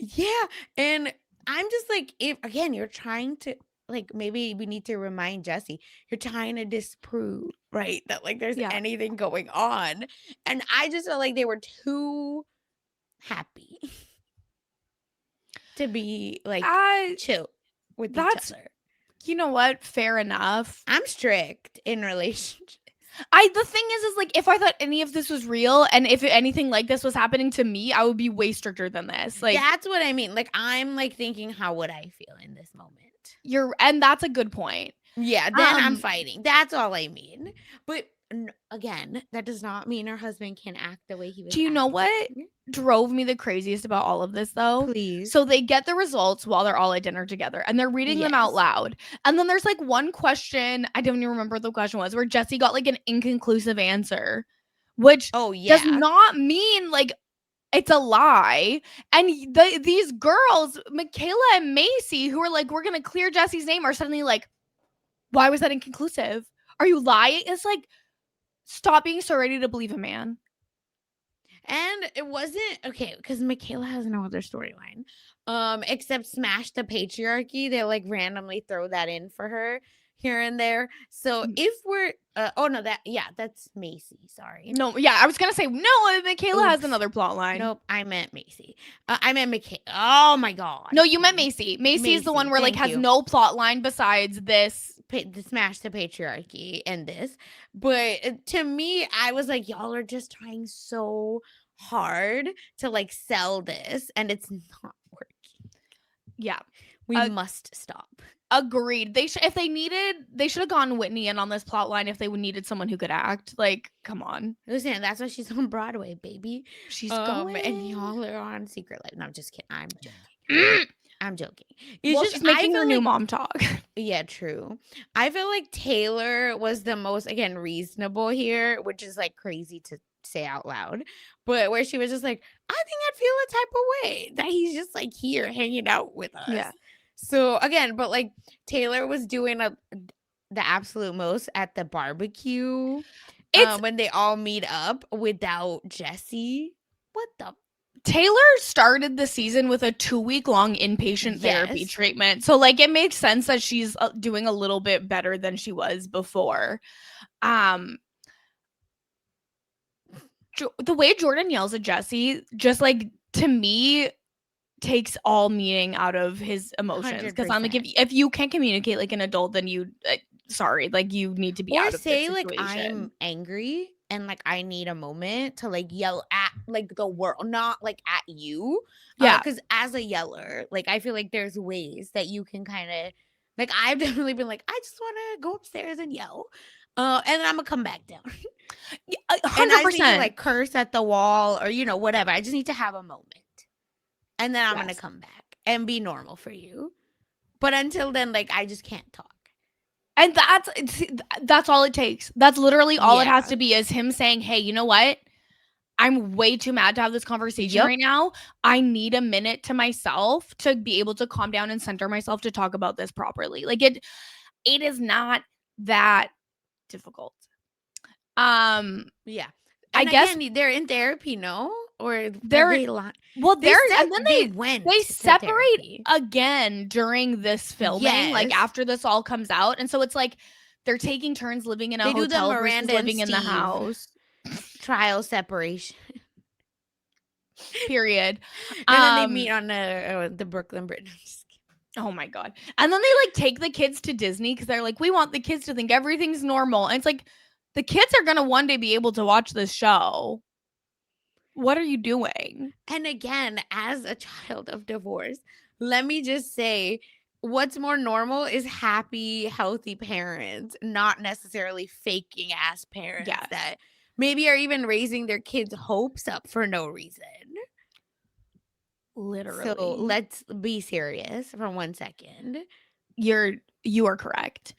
yeah, and I'm just like, if again you're trying to like maybe we need to remind Jesse, you're trying to disprove, right, that like there's Yeah. anything going on. And I just felt like they were too happy to be like I chill with each that's other. you know what? Fair enough. I'm strict in relationships. The thing is like if I thought any of this was real and if anything like this was happening to me, I would be way stricter than this. Like That's what I mean. Like I'm like thinking, how would I feel in this moment? and that's a good point. Yeah, then I'm Um, fighting. That's all I mean. But again, that does not mean her husband can act the way he was do you know what acting. drove me the craziest about all of this though? Please. So they get the results while they're all at dinner together and they're reading them out Yes. loud. And then there's like one question, I don't even remember what the question was, where Jesse got like an inconclusive answer, which Oh does yeah. not mean like it's a lie. And these girls, Michaela and Macy, who are like, we're going to clear Jesse's name, are suddenly like, why was that inconclusive? Are you lying? It's like, stop being so ready to believe a man. And it wasn't okay because Michaela has no other storyline. Except smash the patriarchy. They like randomly throw that in for her. here and there. So if we're oh no, that's Macy, sorry. No, yeah, I was gonna say no. Michaela has Oops. another plot line. Nope, I meant Macy. I meant Michaela. Oh my god. No, you meant Macy. Macy is the one where like has no plot line besides this. The smash the patriarchy and this. But to me, I was like, y'all are just trying so hard to like sell this, and it's not working. Yeah, we must stop. Agreed. They should have gone Whitney in on this plot line if they needed someone who could act. Like, come on. Listen, that's why she's on Broadway, baby. She's going. And y'all are on Secret Life. No, I'm just kidding. I'm joking. I'm joking. It's just she's making her new mom talk. Yeah, true. I feel like Taylor was the most, again, reasonable here, which is like crazy to say out loud, but where she was just like, I think I'd feel a type of way that he's just like here hanging out with us. Yeah. So again, but like Taylor was doing the absolute most at the barbecue when they all meet up without Jesse. What the? Taylor started the season with a 2-week-long inpatient therapy treatment. So like it makes sense that she's doing a little bit better than she was before. The way Jordan yells at Jesse, just like to me, takes all meaning out of his emotions. Because I'm like, if you can't communicate like an adult, then you sorry, like you need to be out of this situation. Like I'm angry and like I need a moment to like yell at like the world, not like at you. Yeah. Because as a yeller, like I feel like there's ways that you can kind of like I've definitely been like, I just want to go upstairs and yell. And then I'm gonna come back down. 100%. And I need to like curse at the wall or whatever. I just need to have a moment. And then I'm gonna come back and be normal for you. But until then, like I just can't talk. And that's all it takes. That's literally all it has to be is him saying, hey, you know what? I'm way too mad to have this conversation right now. I need a minute to myself to be able to calm down and center myself to talk about this properly. Like it is not that difficult. Yeah. I guess they're in therapy, no? Or they separate again during this filming, like after this all comes out, and so it's like they're taking turns living in a hotel versus living in the house. Trial separation. Period. And then they meet on the Brooklyn Bridge. Oh my god! And then they like take the kids to Disney because they're like, we want the kids to think everything's normal, and it's like the kids are gonna one day be able to watch this show. What are you doing? And again, as a child of divorce, let me just say, what's more normal is happy, healthy parents, not necessarily faking ass parents that maybe are even raising their kids' hopes up for no reason. Literally. So let's be serious for 1 second. You are correct.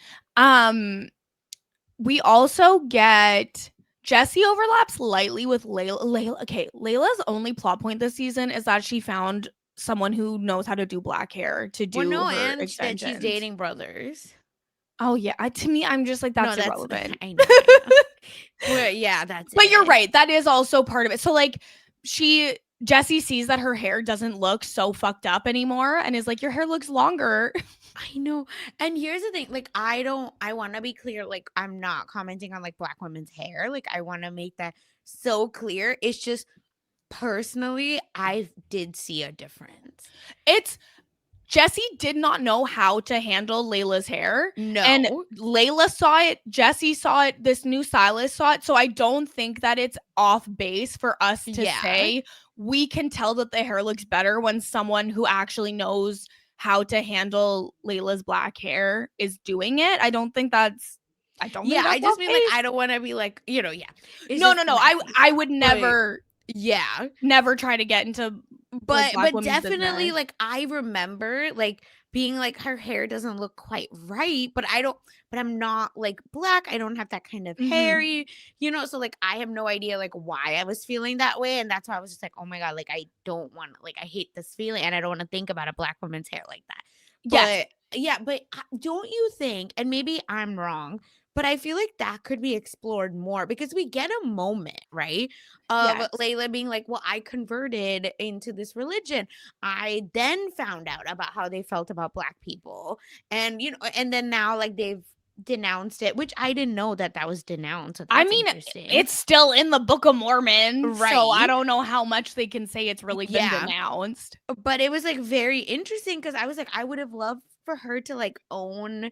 We also get Jesse overlaps lightly with Layla. Okay, Layla's only plot point this season is that she found someone who knows how to do black hair to do her extensions. That she's dating brothers. Oh yeah, to me, I'm just like that's irrelevant. I know. Well, yeah, that's. But you're right. That is also part of it. So like, Jessie sees that her hair doesn't look so fucked up anymore, and is like, your hair looks longer. I know. And here's the thing, like I want to be clear, like I'm not commenting on like black women's hair. Like I want to make that so clear. It's just personally, I did see a difference. Jessie did not know how to handle Layla's hair. No. And Layla saw it, Jessie saw it, this new stylist saw it. So I don't think that it's off base for us to say we can tell that the hair looks better when someone who actually knows how to handle Layla's black hair is doing it. I don't think that's I just mean like I don't want to be like, no. I would never never try to get into but definitely business. Like I remember like being like her hair doesn't look quite right, but I'm not like black. I don't have that kind of hairy, so like I have no idea like why I was feeling that way. And that's why I was just like, oh my God, like I don't want like I hate this feeling and I don't want to think about a black woman's hair like that. But don't you think, and maybe I'm wrong, but I feel like that could be explored more because we get a moment, right? Of Layla being like, well, I converted into this religion. I then found out about how they felt about black people. And, and then now like they've denounced it, which I didn't know that was denounced. So I that's mean, interesting. it's still in the Book of Mormon, so I Right. don't know how much they can say it's really been Yeah. denounced. But it was like very interesting because I was like, I would have loved for her to like own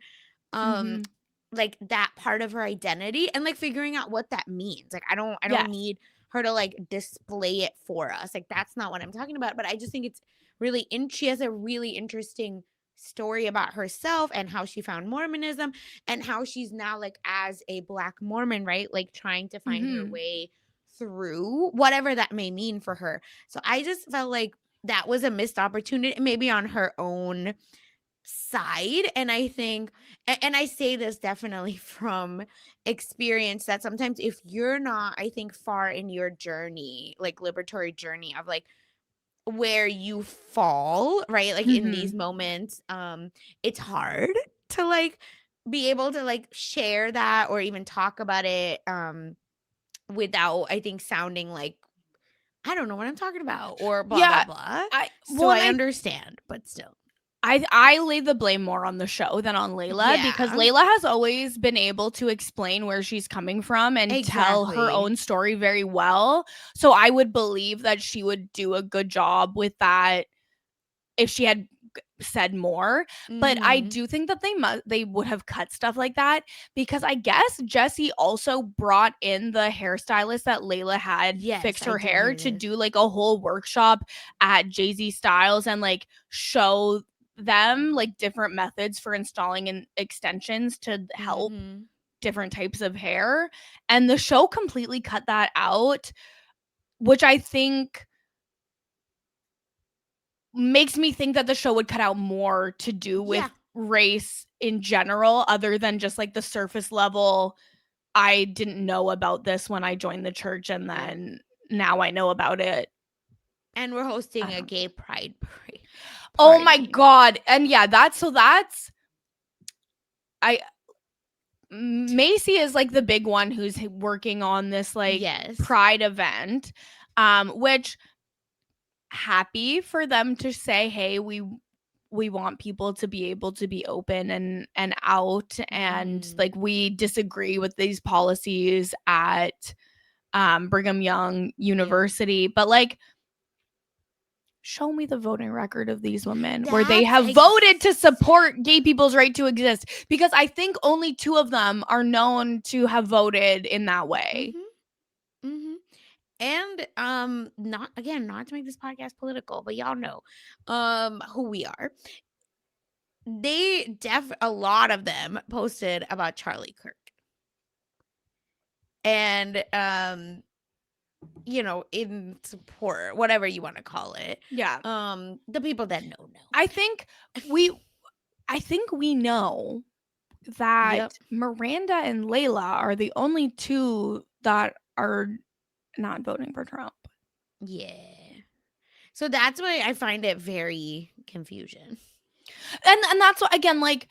Mhm. like that part of her identity and like figuring out what that means. Like I Yes. don't need her to like display it for us. Like that's not what I'm talking about, but I just think it's really she has a really interesting story about herself and how she found Mormonism and how she's now like as a Black Mormon, right? Like trying to find her Mhm. way through whatever that may mean for her. So I just felt like that was a missed opportunity maybe on her own side. And I think, and I say this definitely from experience, that sometimes if you're not, I think, far in your journey, like liberatory journey of like where you fall, right? Like in these Mhm. moments, it's hard to like be able to like share that or even talk about it without, I think, sounding like I don't know what I'm talking about or blah blah Yeah, blah. I So well, and I understand, but still. I lay the blame more on the show than on Layla because Yeah. Layla has always been able to explain where she's coming from and tell her Exactly. own story very well. So I would believe that she would do a good job with that if she had said more. But I Mhm. do think that they would have cut stuff like that because I guess Jesse also brought in the hairstylist that Layla had Yes, fix I her did hair hear to this. do like a whole workshop at Jay-Z Styles and like show them like different methods for installing and extensions to help Mhm. different types of hair. And the show completely cut that out, which I think makes me think that the show would cut out more to do with Yeah. race in general, other than just like the surface level. I didn't know about this when I joined the church, and then now I know about it. And we're hosting I a don't. gay pride Oh my party. god! And yeah, that's I. Macy is like the big one who's working on this like Yes. pride event, which happy for them to say, hey, we want people to be able to be open and out, and Mhm. like we disagree with these policies at Brigham Young Yeah. University, but like show me the voting record of these women where they That's have voted to support gay people's right to exist, because I think only 2 of them are known to have voted in that way. Mhm. Mhm. And not to make this podcast political, but y'all know who we are. A lot of them posted about Charlie Kirk. And in support, whatever you want to call it. Yeah. The people that know. I think we we know Yep. that Miranda and Layla are the only 2 that are not voting for Trump. Yeah. So that's why I find it very confusion. And that's what, again, like,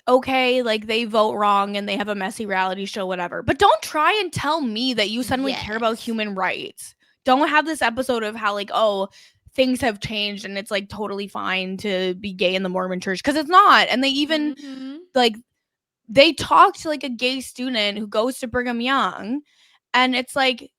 okay, like they vote wrong and they have a messy reality show, whatever. But don't try and tell me that you suddenly care about Yes. human rights. Don't have this episode of how like, oh, things have changed and it's like totally fine to be gay in the Mormon church, because it's not. And they even Mhm. like they talk to like a gay student who goes to Brigham Young, and it's like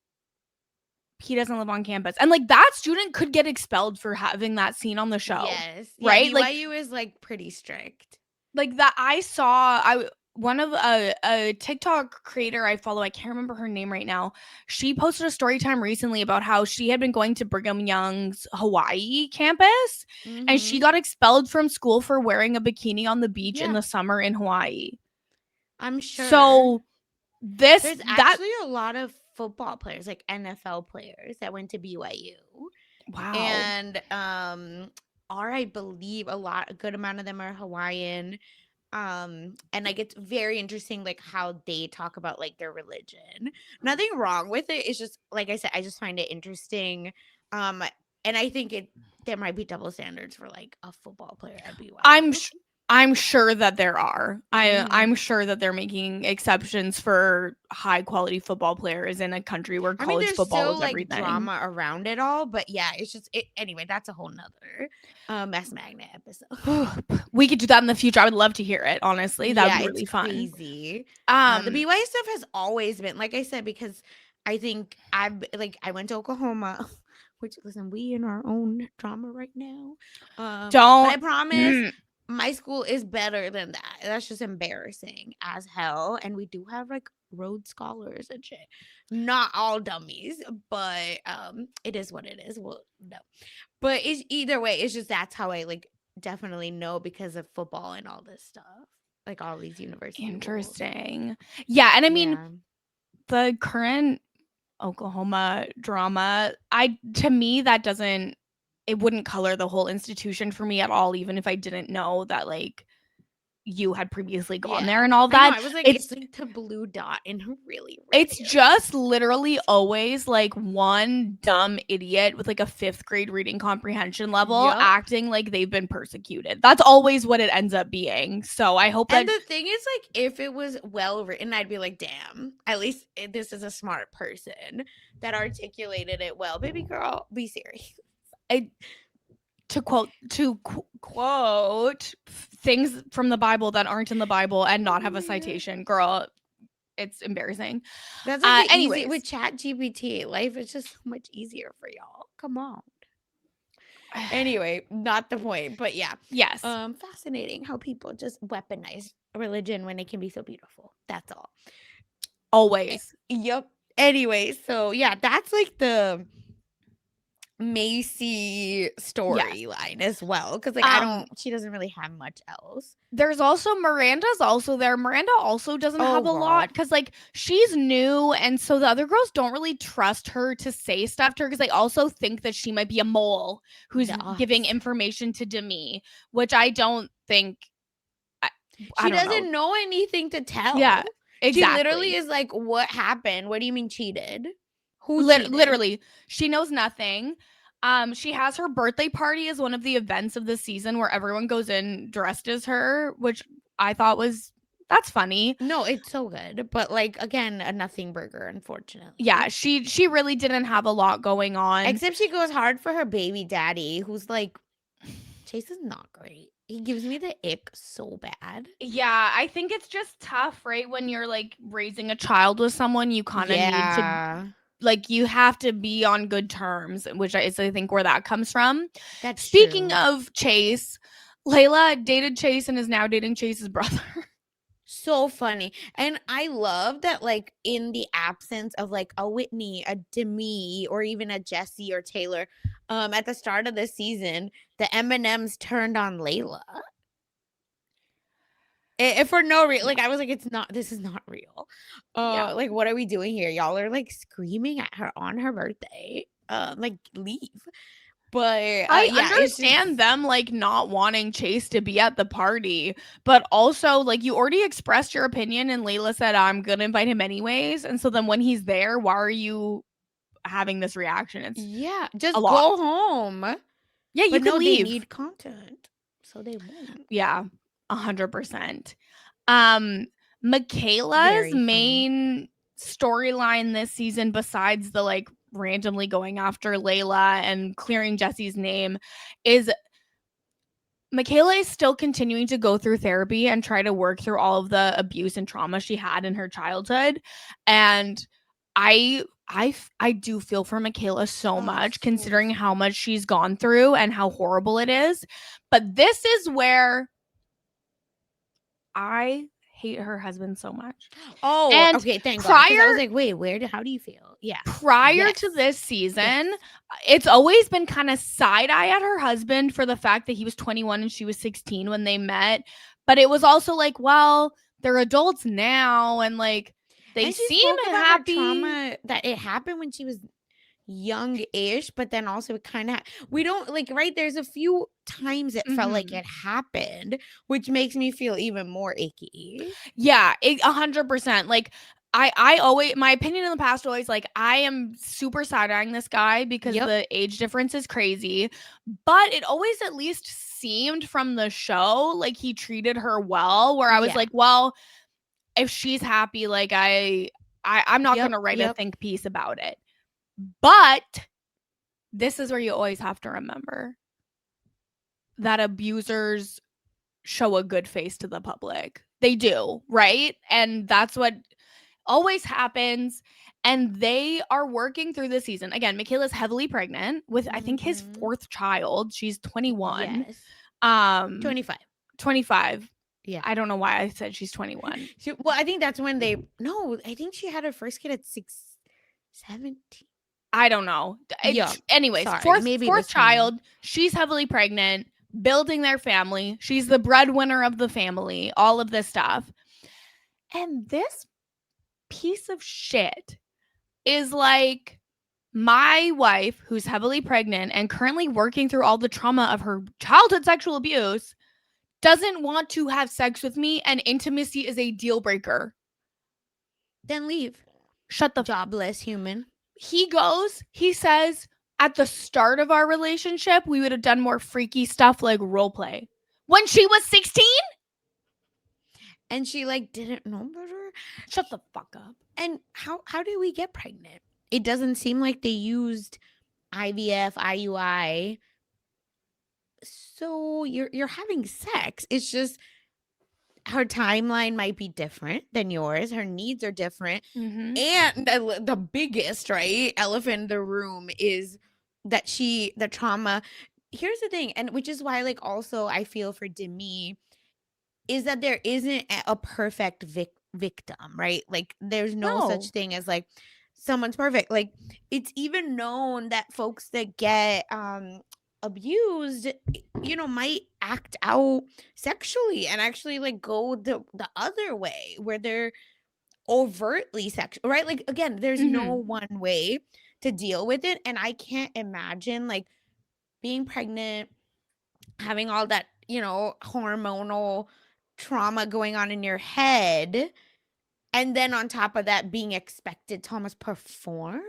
he doesn't live on campus. And like that student could get expelled for having that scene on the show. Yes. Yeah, Right? BYU is like pretty strict. Like that I saw I one of a TikTok creator I follow, I can't remember her name right now. She posted a story time recently about how she had been going to Brigham Young's Hawaii campus, and she Mhm. got expelled from school for wearing a bikini on the beach in Yeah, the summer in Hawaii. I'm sure. So this There's that actually a lot of football players, like NFL players that went to BYU. wow. And I believe a good amount of them are Hawaiian. And like it's very interesting like how they talk about like their religion. Nothing wrong with it. It's just like I said, I just find it interesting. Um and I think there might be double standards for like a football player at I'm BYU. sh- I'm sure that there are. Mm-hmm. I'm sure that they're making exceptions for high quality football players in a country where I mean, college there's football still is like everything. drama around it all, but yeah, it's just it anyway. That's a whole nother mess magnet episode. We could do that in the future. I would love to hear it, honestly. That would Yeah, be it's really fun. crazy. The Um BYU stuff has always been, like I said, because I think I went to Oklahoma, which listen, we in our own drama right now. But I don't promise my school is better than that. That's just embarrassing as hell. And we do have like Rhodes scholars and shit. Not all dummies, but it is what it is. Well, no. But it's either way, it's just that's how I like definitely know because of football and all this stuff. Like all these university rules. Interesting. Yeah, and I mean Yeah. the current Oklahoma drama, to me that doesn't, it wouldn't color the whole institution for me at all, even if I didn't know that like you had previously gone there Yeah. and all I know. that. I was like, it's It's like the blue dot in a really it's radius. just literally always like one dumb idiot with like a 5th grade reading comprehension level Yup. acting like they've been persecuted. That's always what it ends up being. So I hope that And the thing is, like, if it was well written, I'd be like, damn, at least this is a smart person that articulated it well. Baby girl, be serious. quote things from the Bible that aren't in the Bible and not have a citation, girl. It's embarrassing. That's like the easy Anyways, with Chat GPT. Life is just so much easier for y'all. Come on. Anyway, not the point, but yeah. yes, Fascinating how people just weaponize religion when it can be so beautiful. That's all. always. Yep. Anyway, so yeah, that's like the Macy Yes. storyline as well. Cause like she doesn't really have much else. There's also Miranda's also there. Miranda also doesn't Oh, have a lot girl. because like she's new, and so the other girls don't really trust her to say stuff to her because they also think that she might be a mole who's giving Yes. information to Demi, which I don't think. I She don't know. doesn't know anything to tell. Yeah, She literally exactly. is like, what happened? What do you mean cheated? Who cheated? Literally, she knows nothing. She has her birthday party as one of the events of the season where everyone goes in dressed as her, which I thought that's funny. No, it's so good. But like again, a nothing burger, unfortunately. Yeah, she really didn't have a lot going on. Except she goes hard for her baby daddy, who's like, Chase is not great. He gives me the ick so bad. Yeah, I think it's just tough, right? When you're like raising a child with someone, you kind of need to like you have to be on good terms, which is I think where that comes from. That's Speaking true. of Chase, Layla dated Chase and is now dating Chase's brother. So funny. And I love that, like, in the absence of like a Whitney, a Demi, or even a Jesse or Taylor, at the start of the season, the M&Ms turned on Layla. For no reason. Like, I was like, this is not real. Like, what are we doing here? Y'all are like screaming at her on her birthday. Like, leave. But I understand them like not wanting Chase to be at the party, but also like you already expressed your opinion and Layla said I'm gonna invite him anyways. And so then when he's there, why are you having this reaction? It's just go home. Yeah, you can leave. They need content, so they won't. Yeah, 100%. Michaela's main storyline this season, besides the like randomly going after Layla and clearing Jesse's name, is Michaela is still continuing to go through therapy and try to work through all of the abuse and trauma she had in her childhood. And I do feel for Michaela so much, considering how much she's gone through and how horrible it is. But this is where I hate her husband so much. Oh, and okay, thank God. Because I was like, wait, how do you feel? Yeah. Prior to this season, it's always been kind of side-eye at her husband for the fact that he was 21 and she was 16 when they met. But it was also like, well, they're adults now and like they seem happy. Trauma that it happened when she was young-ish, but then also it kind of we don't like, right, there's a few times it felt like it happened, which makes me feel even more icky. Yeah, 100%. Like I always, my opinion in the past always, like, I am super side-eyeing this guy because Yep. the age difference is crazy, but it always at least seemed from the show like he treated her well, where I was Yeah. like, well, if she's happy, like, I'm not Yep. gonna write a Yep. think piece about it. But this is where you always have to remember that abusers show a good face to the public. They do, right? And that's what always happens. And they are working through the season. Again, Michaela's heavily pregnant with, I think, his Mm-hmm. 4th child. She's 21. Yes. Um 25. 25. Yeah. I don't know why I said she's 21. Well, I think that's when they. No, I think she had her first kid at 17. I don't know. Yeah. Anyways, Sorry. fourth Maybe it fourth was 21. child. She's heavily pregnant, building their family. She's the breadwinner of the family. All of this stuff. And this piece of shit is like, my wife, who's heavily pregnant and currently working through all the trauma of her childhood sexual abuse, doesn't want to have sex with me, and intimacy is a deal breaker. Then leave. Shut the Jobless human. He goes, he says, at the start of our relationship, we would have done more freaky stuff like role play. When she was 16? And she like didn't know better. Shut the fuck up. And how did we get pregnant? It doesn't seem like they used IVF, IUI. So you're having sex. It's just her timeline might be different than yours. Her needs are different. Mm-hmm. And the biggest, right, elephant in the room is that the trauma. Here's the thing, and which is why, like, also I feel for Demi, is that there isn't a perfect victim, right? Like, there's no such No. thing as like someone's perfect. Like, it's even known that folks that get abused, might act out sexually and actually like go the other way where they're overtly sexual, right? Like, again, there's no Mm-hmm. one way to deal with it. And I can't imagine like being pregnant, having all that, hormonal trauma going on in your head. And then on top of that, being expected to almost perform.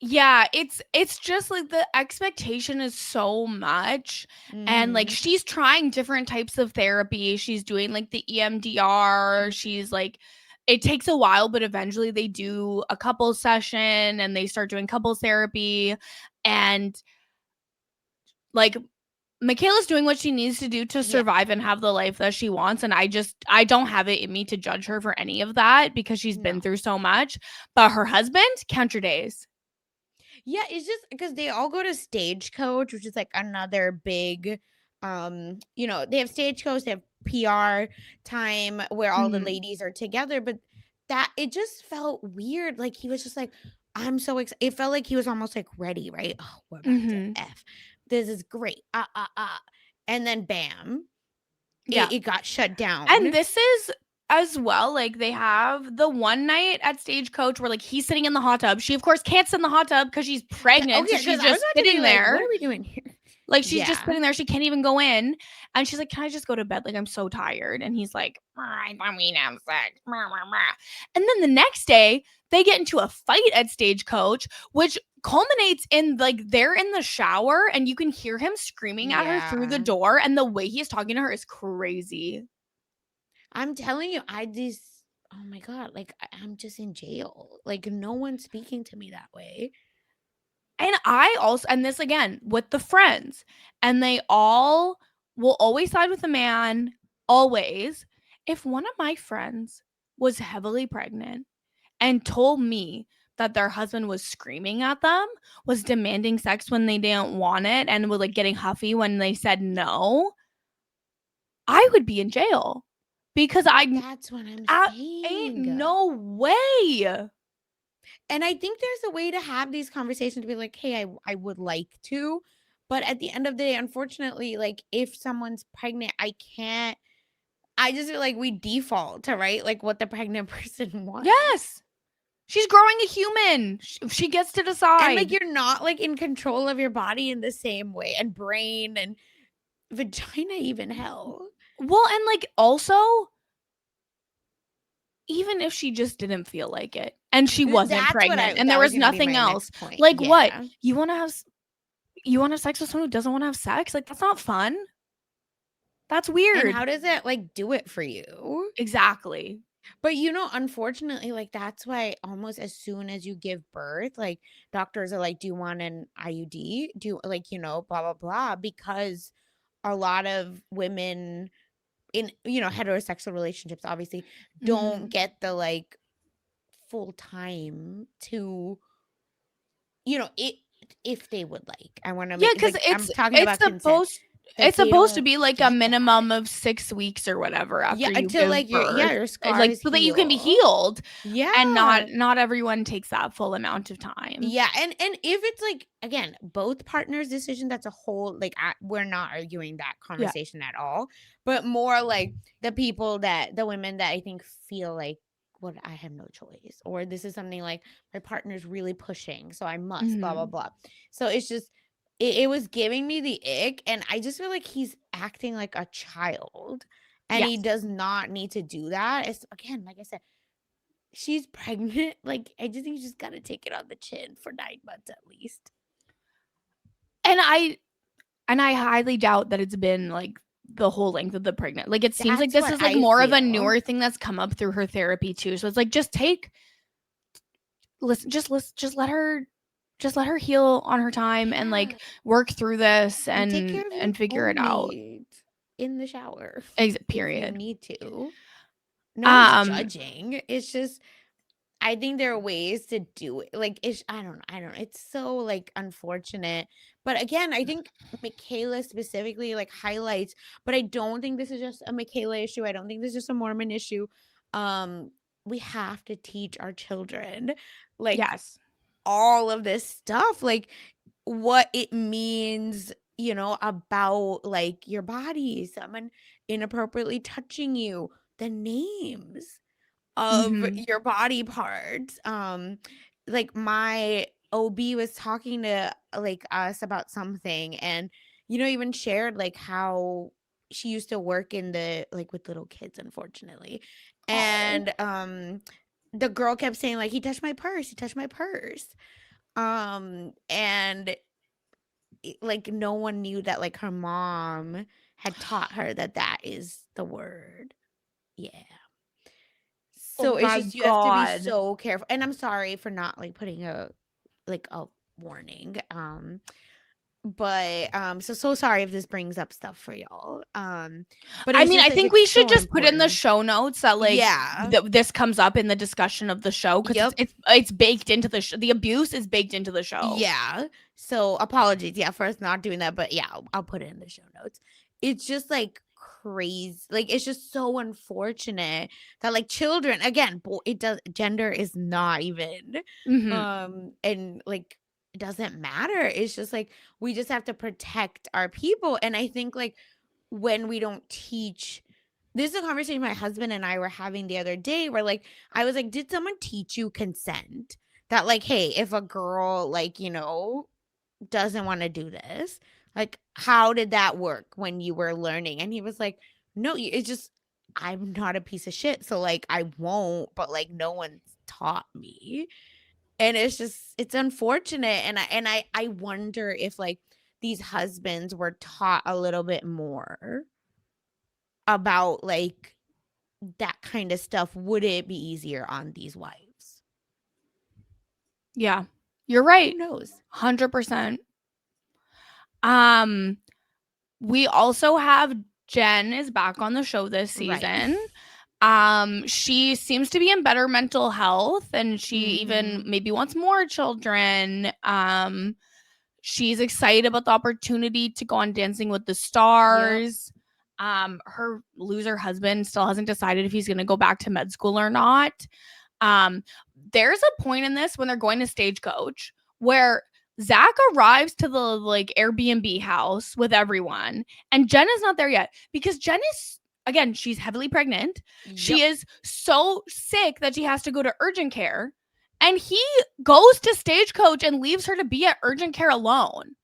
Yeah, it's just like the expectation is so much, and like Mm-hmm. she's trying different types of therapy. She's doing like the EMDR. She's like, it takes a while, but eventually they do a couples session and they start doing couples therapy, and like Michaela's doing what she needs to do to Yeah. survive and have the life that she wants. And I don't have it in me to judge her for any of that because she's been No. through so much. But her husband, count your days. Yeah, it's just because they all go to Stagecoach, which is like another big, they have Stagecoach, they have PR time where all the Mhm. ladies are together, but that it just felt weird. Like he was just like, I'm so excited. It felt like he was almost like ready, right? Oh, we're about to Mhm. F. This is great. And then bam, Yeah. it got shut And down. this is as well, like they have the one night at Stagecoach where like he's sitting in the hot tub. She of course can't sit in the hot tub because she's pregnant, so Okay, she's because I was just about to be sitting like, what there. are we doing here? Like she's just Yeah. sitting there. She can't even go in. And she's like, can I just go to bed? Like, I'm so tired. And he's like, I don't mean to have sex. And then the next day, they get into a fight at Stagecoach, which culminates in like they're in the shower and you can hear him screaming at her through the Yeah. door. And the way he's talking to her is crazy. I'm telling you, oh my God, like I'm just in jail. Like no one's speaking to me that way. And I also, and this again with the friends, and they all will always side with the man, always. If one of my friends was heavily pregnant and told me that their husband was screaming at them, was demanding sex when they didn't want it, and was like getting huffy when they said no, I would be in jail because That's what I'm I ain't saying. no way. And I think there's a way to have these conversations to be like, hey, I would like to. But at the end of the day, unfortunately, like if someone's pregnant, I just feel like we default to, right? Like what the pregnant person wants. Yes. She's growing a human. She gets to decide. And like you're not like in control of your body in the same way, and brain and vagina, even hell. Well, and like also, even if she just didn't feel like it and she wasn't That's what pregnant and there that was was gonna be nothing my else, next point. like what? Yeah. You want to have sex with someone who doesn't want to have sex? Like that's not fun. That's And weird. how does it like do it for you? Exactly. But unfortunately, like that's why almost as soon as you give birth, like doctors are like, "Do you want an IUD? Do you like, blah blah blah?" Because a lot of women in heterosexual relationships obviously don't Mhm. get the like full time to it if they would like. I want to Yeah, make because like I'm talking it's about consent, supposed but it's they supposed to don't be like a get that. minimum of 6 weeks or whatever Yeah, after you until give like birth, your like, scars so that you can be heal. healed, and Yeah. not everyone takes that full amount of time. Yeah, and if it's like again, both partners' decision, that's a whole like we're not arguing that Yeah. conversation at all, but more like the women that I think feel like, what, I have no choice, or this is something like my partner's really pushing, so I must, blah blah Mhm. blah. So it's just it was giving me the ick, and I just feel like he's acting like a child, and he Yes. does not need to do that. It's again, like I said, she's pregnant. Like, I just think you just gotta take it on the chin for 9 months at least. And I highly doubt that it's been, like, the whole length of the pregnant, like, it seems like That's this what is, like, I more of a feel. newer thing that's come up through her therapy too, so it's like, just let her heal on her time and, Yeah. like, work through this And take care of your and figure it own out. needs in the shower if you Period. need to. No one's Um, judging. It's just I think there are ways to do it. Like it's I don't know. It's so like unfortunate. But again, I think Michaela specifically like highlights, but I don't think this is just a Michaela issue. I don't think this is just a Mormon issue. Um we have to teach our children like yes. all of this stuff, like what it means, about like your body, someone inappropriately touching you, the names of Mhm. your body parts. Like my OB was talking to like us about something, and even shared like how she used to work in the like with little kids, unfortunately. Oh. And the girl kept saying like, he touched my purse, he touched my purse. And like no one knew that like her mom had taught her that that is the word. Yeah. Oh So it's my just you have to be god. so careful. And I'm sorry for not like putting a warning. But so sorry if this brings up stuff for y'all. But I it's mean, just I like think it's we should so just put in the important. show notes that, like, Yeah. this comes up in the discussion of the show because Yep. it's baked into the abuse is baked into the show. Yeah. So apologies, yeah, for us not doing that, but yeah, I'll put it in the show notes. It's just like crazy. Like it's just so unfortunate that like children again, it does gender is not even Mhm. and like it doesn't matter. It's just like we just have to protect our people, and I think like when we don't teach, this is a conversation my husband and I were having the other day where like I was like, did someone teach you consent? That like, hey, if a girl like, doesn't want to do this, like how did that work when you were learning? And he was like, no, it's just I'm not a piece of shit, so like I won't, but like no one's taught me. And it's just it's unfortunate, and I wonder if like these husbands were taught a little bit more about like that kind of stuff, would it be easier on these wives? Yeah. You're Who right. knows? 100%. Um, we also have Jen is back on the show this Right. season. She seems to be in better mental health and she even Mhm. maybe wants more children. She's excited about the opportunity to go on Dancing with the Yep. Stars. Her loser husband still hasn't decided if he's going to go back to med school or not. Um, there's a point in this when they're going to Stagecoach where Zach arrives to the like Airbnb house with everyone, and Jen is not there yet because Jen is again, she's heavily pregnant. She Yep. is so sick that she has to go to urgent care. And he goes to Stagecoach and leaves her to be at urgent care alone.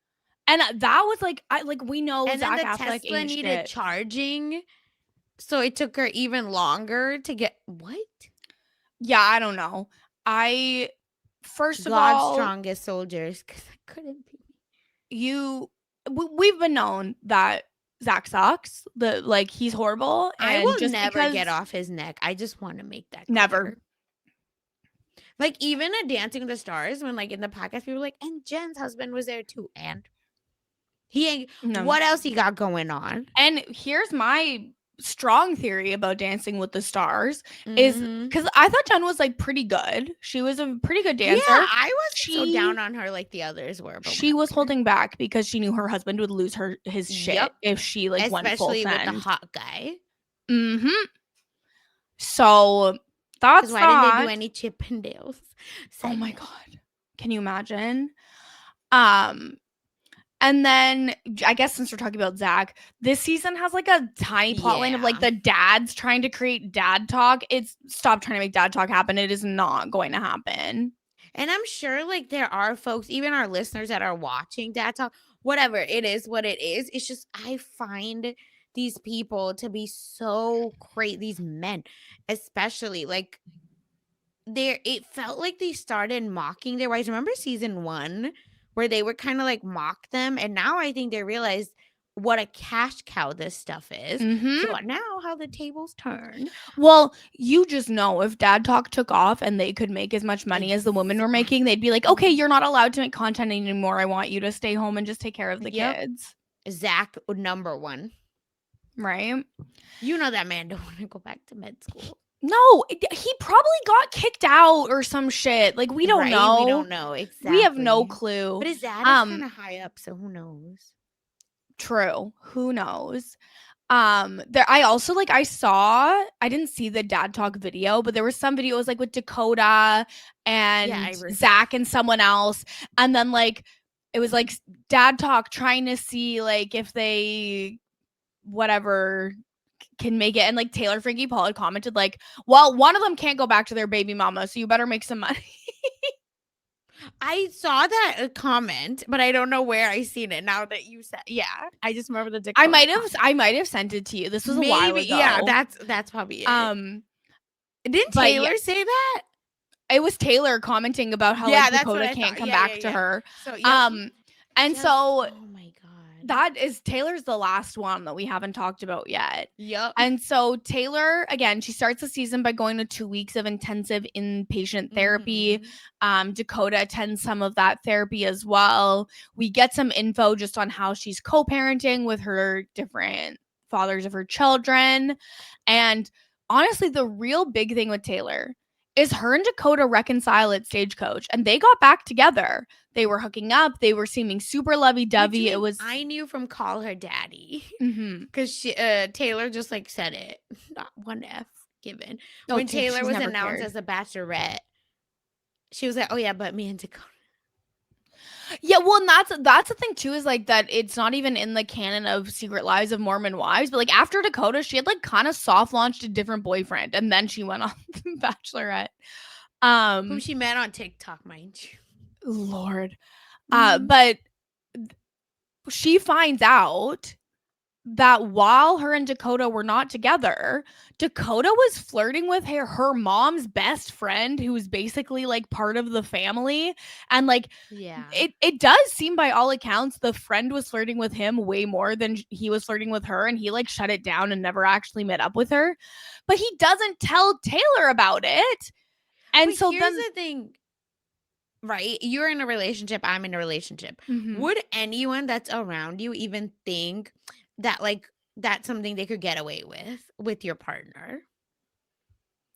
And that was like, we know And then Zach the Affleck Tesla ain't needed shit. charging, so it took her even longer to get what? Yeah, I don't know. First of God's all, strongest soldiers, because I couldn't be. we've been known that Zach sucks. He's horrible, I and will just never get because off his neck. I just want to make that never. clear. Like, even at Dancing with the Stars, when, like, in the podcast, people were like, and Jen's husband was there too. And he ain't, No. what else he got going on? And here's my strong theory about Dancing with the Stars is Mm-hmm. because I thought Jen was like pretty good. She was a pretty good Yeah, dancer. I wasn't so down She on her like the others were, but she was whatever. holding back because she knew her husband would lose his shit Yep. if she like went full Especially with the send. hot guy. Mm-hmm. So Because that's why didn't they do that. any Chippendales Oh my segment? god. Can you imagine? Um And then I guess since we're talking about Zach, this season has like a tiny plot line of like Yeah. the dads trying to create dad talk. It's stop trying to make dad talk happen. It is not going to happen. And I'm sure like there are folks, even our listeners that are watching Dad Talk, whatever it is, what it is. It's just I find these people to be so great, these men, especially like there it felt like they started mocking their wives. Remember season 1 where they would kind of like mock them, and now I think they realize what a cash cow this stuff is. So Mm-hmm. now how the tables turn. Well, you just know if dad talk took off and they could make as much money as the women were making, they'd be like, okay, Exactly. you're not allowed to make content anymore. I want you to stay home and just take care of the Yep. kids. Zach number 1. Right? You know that man don't want to go back to med school. No, he probably got kicked out or some shit. Like we don't know. We don't know exactly. We have no clue. But his dad is kind of high up, so who knows? True. Who knows? I also like I didn't see the dad talk video, but there was some videos like with Dakota and Zach and someone else, and then like it was like dad talk trying to see like if they whatever can make it, and like Taylor Frankie Paul had commented like, well, one of them can't go back to their baby mama, so you better make some money. I saw that comment, but I don't know where I seen it. Now that you said, yeah, I just remember the Dakota I might have sent it to you. This was a while ago. Yeah, that's probably it. Didn't Taylor say that? It was Taylor commenting about how like Dakota can't come back to her. So, and so oh my god, that is Taylor's the last one that we haven't talked about yet. Yep. And so Taylor, again, she starts the season by going to 2 weeks of intensive inpatient therapy. Dakota attends some of that therapy as well. We get some info just on how she's co-parenting with her different fathers of her children. And honestly, the real big thing with Taylor is her and Dakota reconcile at Stagecoach, and they got back together. They were hooking up. They were seeming super lovey-dovey. It was I knew from Call Her Daddy because Taylor just like said it. Not one F given. When Taylor was announced as a bachelorette, she was like, "Oh yeah, but me and Dakota." Yeah, well, and that's the thing too, is like that it's not even in the canon of Secret Lives of Mormon Wives, but like after Dakota, she had like kind of soft launched a different boyfriend, and then she went on the Bachelorette. Whom she met on TikTok, mind you. Lord. But she finds out that while her and Dakota were not together, Dakota was flirting with her mom's best friend, who was basically like part of the family. And like, it does seem by all accounts, the friend was flirting with him way more than he was flirting with her. And he like shut it down and never actually met up with her. But he doesn't tell Taylor about it. And so here's the thing. Right? You're in a relationship. I'm in a relationship. Would anyone that's around you even think that like that's something they could get away with your partner?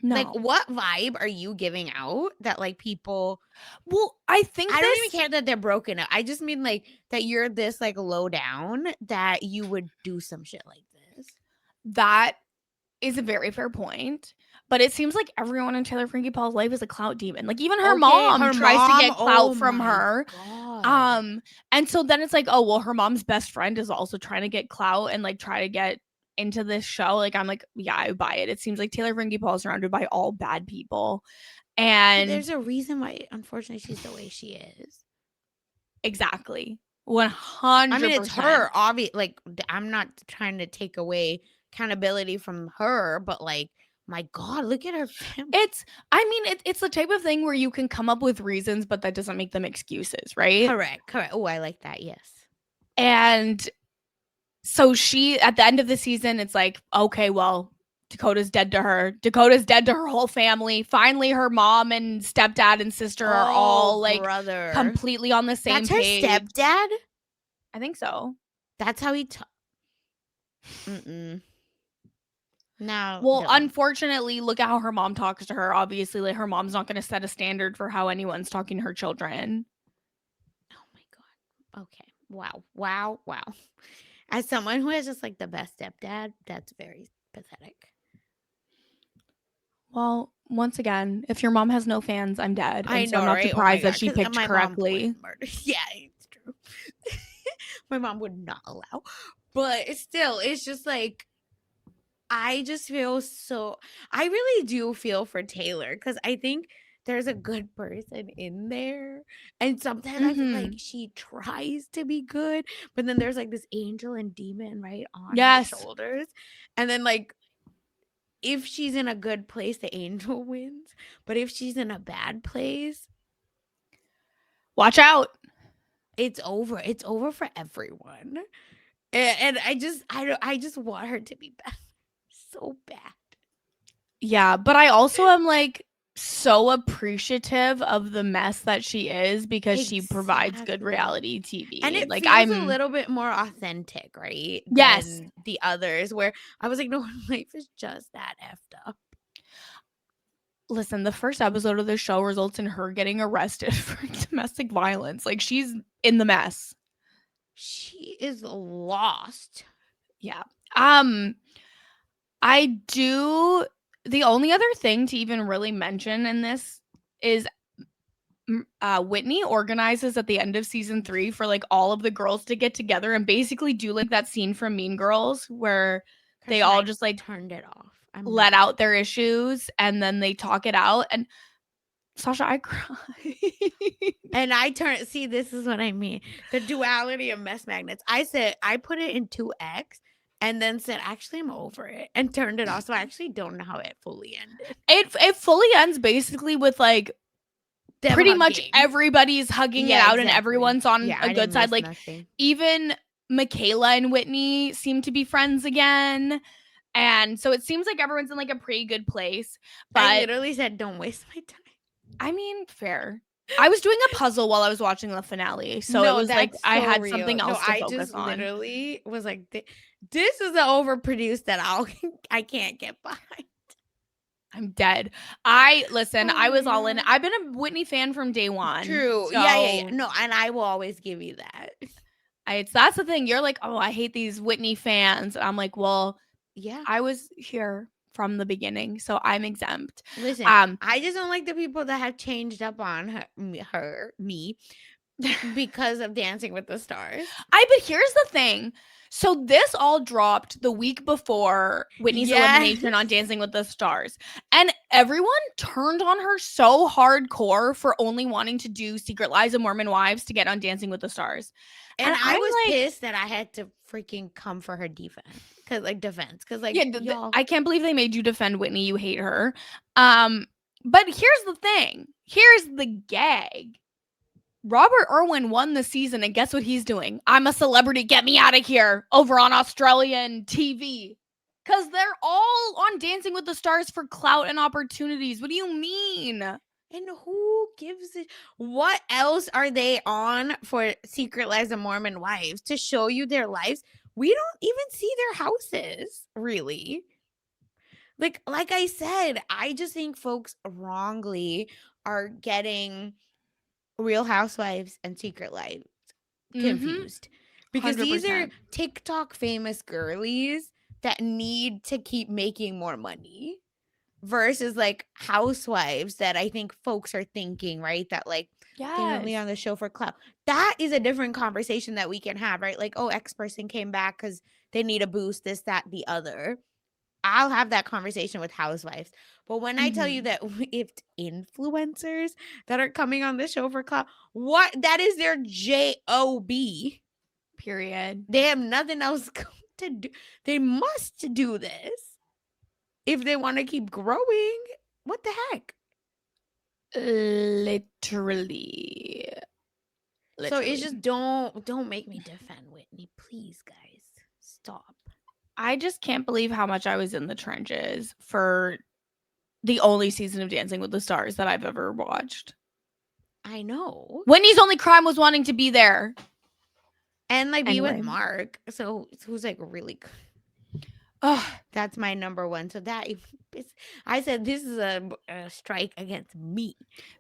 No. Like, what vibe are you giving out that like people? Well, I don't even care that they're broken up. I just mean like that you're this like low down that you would do some shit like this. That is a very fair point. But it seems like everyone in Taylor Frankie Paul's life is a clout demon. Like even her mom tries to get clout from her. God. And so then it's like, oh, well, her mom's best friend is also trying to get clout and like try to get into this show. Like I'm like, yeah, I buy it. It seems like Taylor Frankie Paul is surrounded by all bad people. And there's a reason why, unfortunately, she's the way she is. Exactly. 100%. I mean, it's her, obvious. Like, I'm not trying to take away accountability from her, but like My God, look at her family. It's the type of thing where you can come up with reasons, but that doesn't make them excuses, right? Correct. Oh, I like that. Yes. And so she, at the end of the season, it's like, okay, well, Dakota's dead to her. Dakota's dead to her whole family. Finally, her mom and stepdad and sister are Oh, all like brother. completely on the same That's her page. stepdad? I think so. That's how he Mm-mm. No. Well, Don't. unfortunately, look at how her mom talks to her. Obviously, like her mom's not going to set a standard for how anyone's talking to her children. Oh my God. Okay. Wow. As someone who has just like the best stepdad, that's very pathetic. Well, once again, if your mom has no fans, I'm dead. I And so know, I'm not right? Oh my surprised that God. she Because picked my mom correctly. would murder. Yeah, it's true. My mom would not allow. But still, it's just like, I just feel so. I really do feel for Taylor because I think there's a good person in there. And sometimes I feel like she tries to be good, but then there's like this angel and demon right on her shoulders. And then, like, if she's in a good place, the angel wins. But if she's in a bad place, watch out. it's over. It's over for everyone. And I just want her to be better. So bad. Yeah, but I also am like so appreciative of the mess that she is because she provides good reality TV. And it like feels a little bit more authentic, right? Than the others where I was like, no, life is just that effed up. Listen, the first episode of the show results in her getting arrested for domestic violence. Like, she's in the mess. She is lost. Yeah. The only other thing to even really mention in this is Whitney organizes at the end of season 3 for like all of the girls to get together and basically do like that scene from Mean Girls where they all just like turned it off. Let out their issues and then they talk it out. And Sasha, I cry. And see, this is what I mean. The duality of mess magnets. I put it in 2x and then said, actually, I'm over it and turned it off. So I actually don't know how it fully ended. It fully ends basically with like pretty much everybody's hugging it out and everyone's on a good side. Like even Michaela and Whitney seem to be friends again. And so it seems like everyone's in like a pretty good place. But I literally said, don't waste my time. I mean, fair. I was doing a puzzle while I was watching the finale. So it was like I had something else to focus on. I just literally was like, this is an overproduced that I can't get behind. I'm dead. I was all in. I've been a Whitney fan from day one. True. So, yeah. No, and I will always give you that. That's the thing. You're like, oh, I hate these Whitney fans. I'm like, well, yeah, I was here from the beginning, so I'm exempt. Listen, I just don't like the people that have changed up on me, because of Dancing with the Stars. But here's the thing. So this all dropped the week before Whitney's elimination on Dancing with the Stars. And everyone turned on her so hardcore for only wanting to do Secret Lives of Mormon Wives to get on Dancing with the Stars. And I was pissed that I had to freaking come for her defense. Because I can't believe they made you defend Whitney. You hate her. But here's the thing. Here's the gag. Robert Irwin won the season, and guess what he's doing? I'm a celebrity. Get me out of here over on Australian TV. Because they're all on Dancing with the Stars for clout and opportunities. What do you mean? And who gives it? What else are they on for Secret Lives of Mormon Wives? To show you their lives? We don't even see their houses, really. Like I said, I just think folks wrongly are getting Real Housewives and Secret Lives confused. Because 100%. These are TikTok famous girlies that need to keep making more money versus like housewives that I think folks are thinking, right? That like they're only on the show for clout. That is a different conversation that we can have, right? Like, oh, X person came back because they need a boost, this, that, the other. I'll have that conversation with housewives. But when I tell you that if influencers that are coming on the show for clout, that is their job. Period. They have nothing else to do. They must do this. if they want to keep growing. What the heck? Literally. So it's Literally. just don't make me defend Whitney, please, guys. Stop. I just can't believe how much I was in the trenches for the only season of Dancing with the Stars that I've ever watched. I know. Whitney's only crime was wanting to be there. And like be with Anyway. Mark. So who's like really Ugh. that's my number one. So that I said this is a strike against me.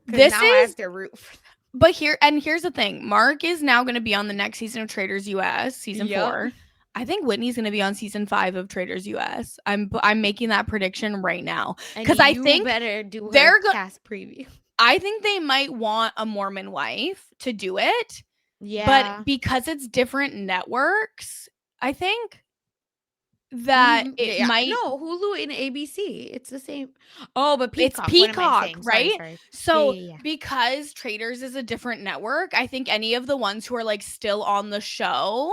Because This now I have is to root for them. But here's the thing. Mark is now going to be on the next season of Traders US, season Yep. 4. I think Whitney's going to be on season 5 of Traders US. I'm making that prediction right now And cuz I you think better do her they're cast preview. I think they might want a Mormon wife to do it. Yeah. But because it's different networks, I think that it might No, Hulu and ABC. It's the same. Oh, but it's Peacock. What am I Peacock, saying? right? Sorry. So Yeah. because Traders is a different network, I think any of the ones who are like still on the show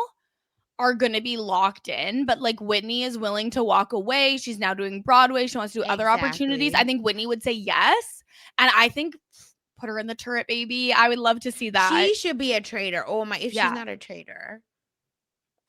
are going to be locked in, but like Whitney is willing to walk away. She's now doing Broadway. She wants to do other opportunities. I think Whitney would say yes. And I think put her in the turret, baby. I would love to see that. She should be a trader. Oh my, if she's not a trader,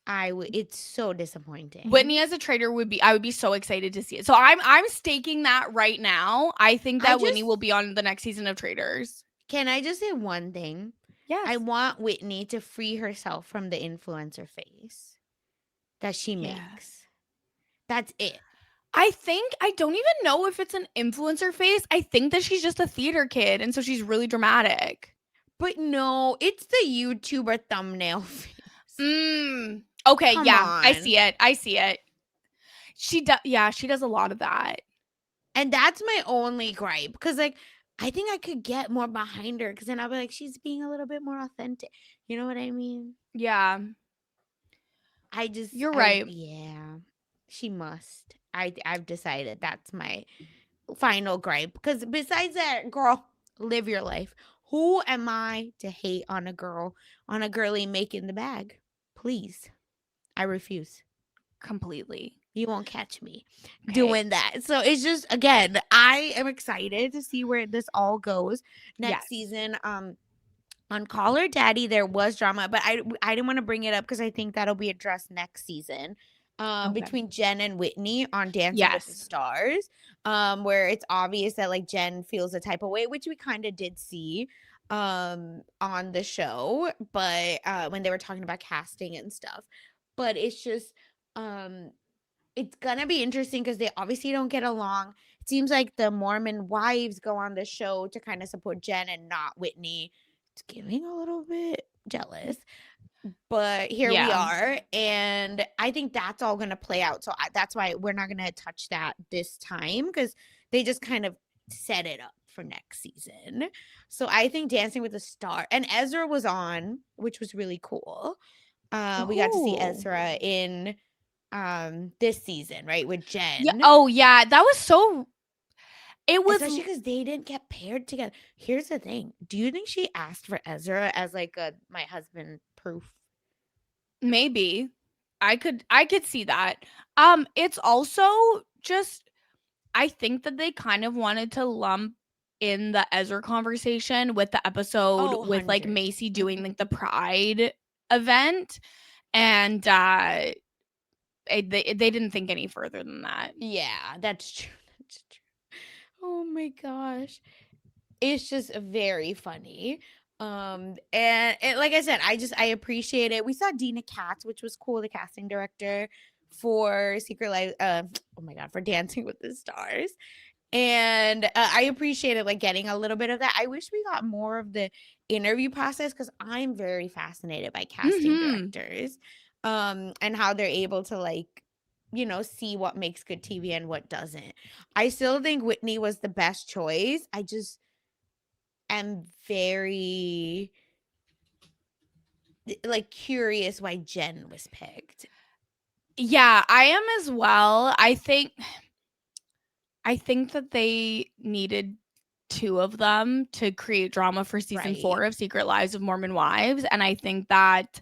it's so disappointing. Whitney as a trader I would be so excited to see it. So I'm staking that right now. I think that Whitney will be on the next season of Traders. Can I just say one thing? Yes. I want Whitney to free herself from the influencer face that she makes. That's it. I don't even know if it's an influencer face. I think that she's just a theater kid, and so she's really dramatic. But no, it's the YouTuber thumbnail face. Okay, come on. I see it. She does a lot of that. And that's my only gripe. Because, like, I think I could get more behind her. Because then I'll be like, she's being a little bit more authentic. You know what I mean? Yeah. You're right. Yeah. She must. I've decided that's my final gripe. Because besides that, girl, live your life. Who am I to hate on a girlie making the bag? Please. I refuse. Completely. You won't catch me doing that. So it's just, again, I am excited to see where this all goes next season. On Call Her Daddy, there was drama, but I didn't want to bring it up because I think that'll be addressed next season. Between Jen and Whitney on Dancing with the Stars, where it's obvious that like Jen feels a type of way, which we kind of did see on the show, but when they were talking about casting and stuff. But it's just it's gonna be interesting because they obviously don't get along. It seems like the Mormon wives go on the show to kind of support Jen and not Whitney. It's getting a little bit jealous. But here we are, and I think that's all going to play out. So that's why we're not going to touch that this time because they just kind of set it up for next season. So I think Dancing with the Stars, and Ezra was on, which was really cool. We got to see Ezra in this season, right, with Jen. Yeah, that was so. It was especially because they didn't get paired together. Here's the thing: do you think she asked for Ezra as like a my husband proof? Maybe. I could see that. It's also just I think that they kind of wanted to lump in the Ezra conversation with the episode with like Macy doing like the Pride event, and they didn't think any further than that. Yeah, that's true. That's true. Oh my gosh, it's just very funny. And like I said, I appreciate it. We saw Dina Katz, which was cool, the casting director for Secret Life. Oh my god, for Dancing with the Stars. And I appreciated like getting a little bit of that. I wish we got more of the interview process because I'm very fascinated by casting directors, and how they're able to like, see what makes good TV and what doesn't. I still think Whitney was the best choice. I just am very like curious why Jen was picked. Yeah, I am as well. I think that they needed 2 of them to create drama for season 4 of Secret Lives of Mormon Wives, and I think that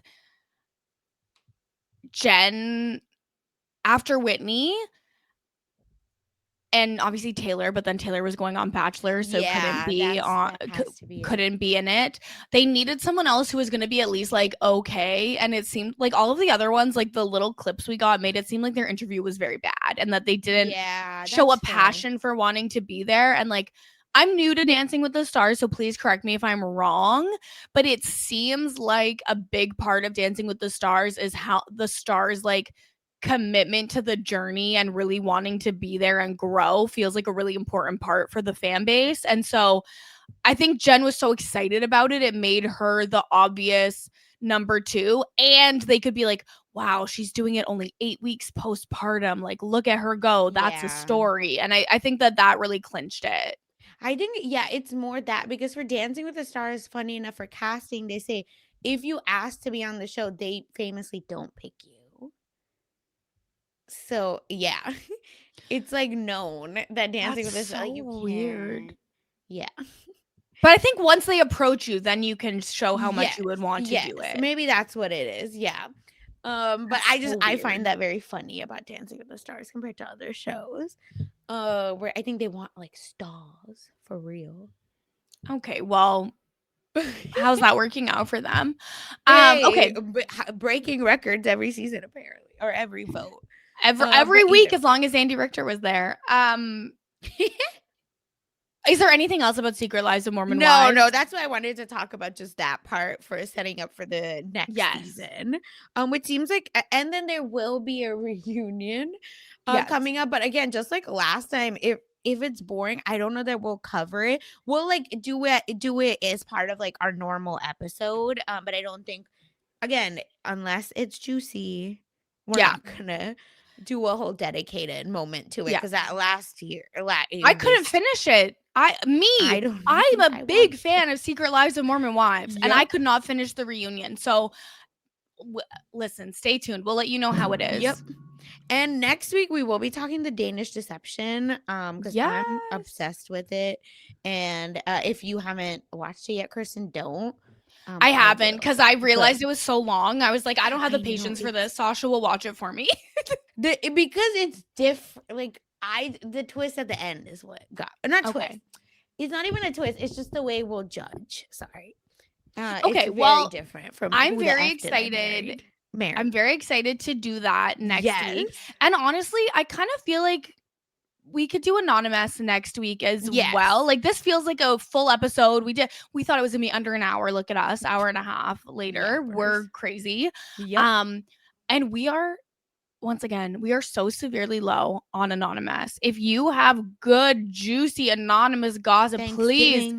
Jen after Whitney and obviously Taylor, but then Taylor was going on Bachelor, so Yeah, that has to be it. couldn't be in it. They needed someone else who was going to be at least like okay, and it seemed like all of the other ones, like the little clips we got, made it seem like their interview was very bad and that they didn't Yeah, show a that's fair. passion for wanting to be there. And like, I'm new to Dancing with the Stars, so please correct me if I'm wrong, but it seems like a big part of Dancing with the Stars is how the stars like commitment to the journey and really wanting to be there and grow feels like a really important part for the fan base. And so I think Jen was so excited about it, it made her the obvious number 2. And they could be like, wow, she's doing it only 8 weeks postpartum. Like, look at her go. That's a Yeah. story. And I think that really clinched it. I think, yeah, it's more that because for Dancing with the Stars, funny enough, for casting, they say if you ask to be on the show, they famously don't pick you. So, yeah, it's like known that Dancing with the That's Stars, so you weird. can't. Yeah. But I think once they approach you, then you can show how much Yes. you would want to Yes. do it. Maybe that's what it is. Yeah. But That's so I weird. find that very funny about Dancing with the Stars compared to other shows. Where I think they want like stars for real. Okay, well, how's that working out for them? Hey, Okay. breaking records every season apparently, or every vote. Every But week either as long as Andy Richter was there. Is there anything else about Secret Lives of Mormon Wives? No, that's why I wanted to talk about just that part for setting up for the next season. Which seems like, and then there will be a reunion coming up. But again, just like last time, if it's boring, I don't know that we'll cover it. We'll like do it as part of like our normal episode. But I don't think, again, unless it's juicy, we're not gonna do a whole dedicated moment to it because that last year, I couldn't finish it. I'm a big fan of Secret Lives of Mormon Wives, and I could not finish the reunion. So, listen, stay tuned. We'll let you know how it is. Yep. And next week we will be talking the Danish Deception, because I'm obsessed with it. And if you haven't watched it yet, Kirsten, don't. I haven't because I realized it was so long. I was like, I don't have the patience for this. Sasha will watch it for me. Because it's different. Like the twist at the end is what got twist. It's not even a twist. It's just the way we'll judge. Sorry. Okay, it's very different from. I'm very excited. I'm very excited to do that next week. And honestly, I kind of feel like we could do Anonymous next week as well. Like this feels like a full episode. We thought it was gonna be under an hour. Look at us, hour and a half later. We're crazy. Yep. And we are, once again, we are so severely low on Anonymous. If you have good, juicy Anonymous gossip, please,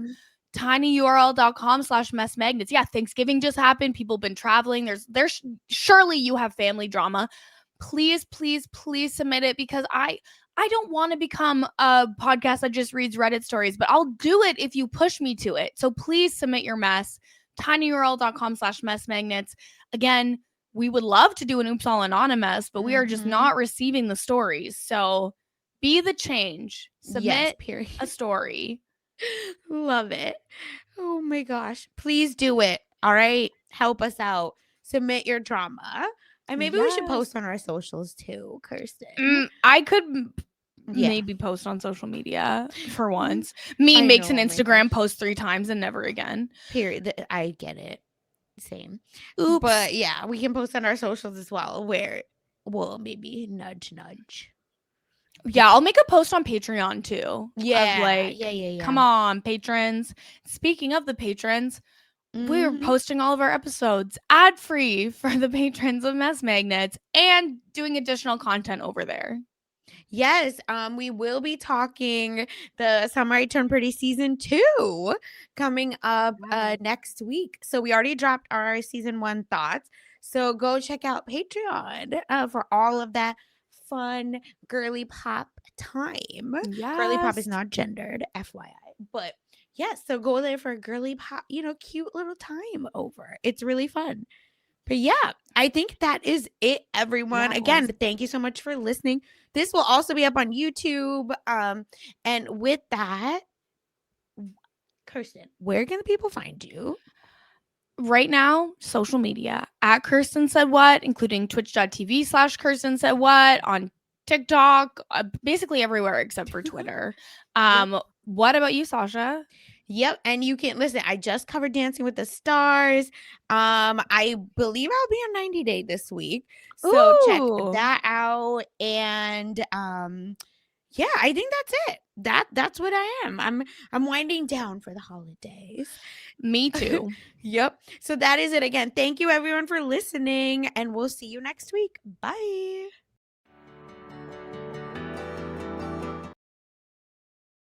tinyurl.com/messmagnets. Yeah, Thanksgiving just happened. People have been traveling. There's surely you have family drama. Please, please, please submit it because I don't want to become a podcast that just reads Reddit stories, but I'll do it if you push me to it. So please submit your mess. tinyurl.com/messmagnets. Again, we would love to do an Oops All Anonymous, but we are just not receiving the stories. So be the change. Submit a story. Love it. Oh my gosh. Please do it. All right. Help us out. Submit your drama. And maybe we should post on our socials too, Kirsten. I could maybe post on social media for once. Me makes an Instagram post 3 times and never again. Period. I get it. Same. Oops. But yeah, we can post on our socials as well where we'll maybe nudge. Yeah, I'll make a post on Patreon too. Yeah. Come on, patrons. Speaking of the patrons, we're posting all of our episodes ad-free for the patrons of Mess Magnets and doing additional content over there. Yes, we will be talking the Summer I Turned Pretty season 2 coming up next week. So we already dropped our season 1 thoughts. So go check out Patreon for all of that fun girly pop time. Yes. Girly pop is not gendered, FYI. But yes, so go there for a girly pop, cute little time over. It's really fun. But yeah, I think that is it, everyone. Again, thank you so much for listening. This will also be up on YouTube. And with that, Kirsten, where can the people find you? Right now, social media at Kirsten Said What, including twitch.tv/Kirsten Said What, on TikTok, basically everywhere except for Twitter. Yep. What about you, Sasha? Yep, and you can listen. I just covered Dancing with the Stars. I believe I'll be on 90 Day this week, so check Ooh, that out. And yeah, I think that's it. That's what I am. I'm winding down for the holidays. me too. Yep. So that is it again. Thank you everyone for listening, and we'll see you next week. Bye.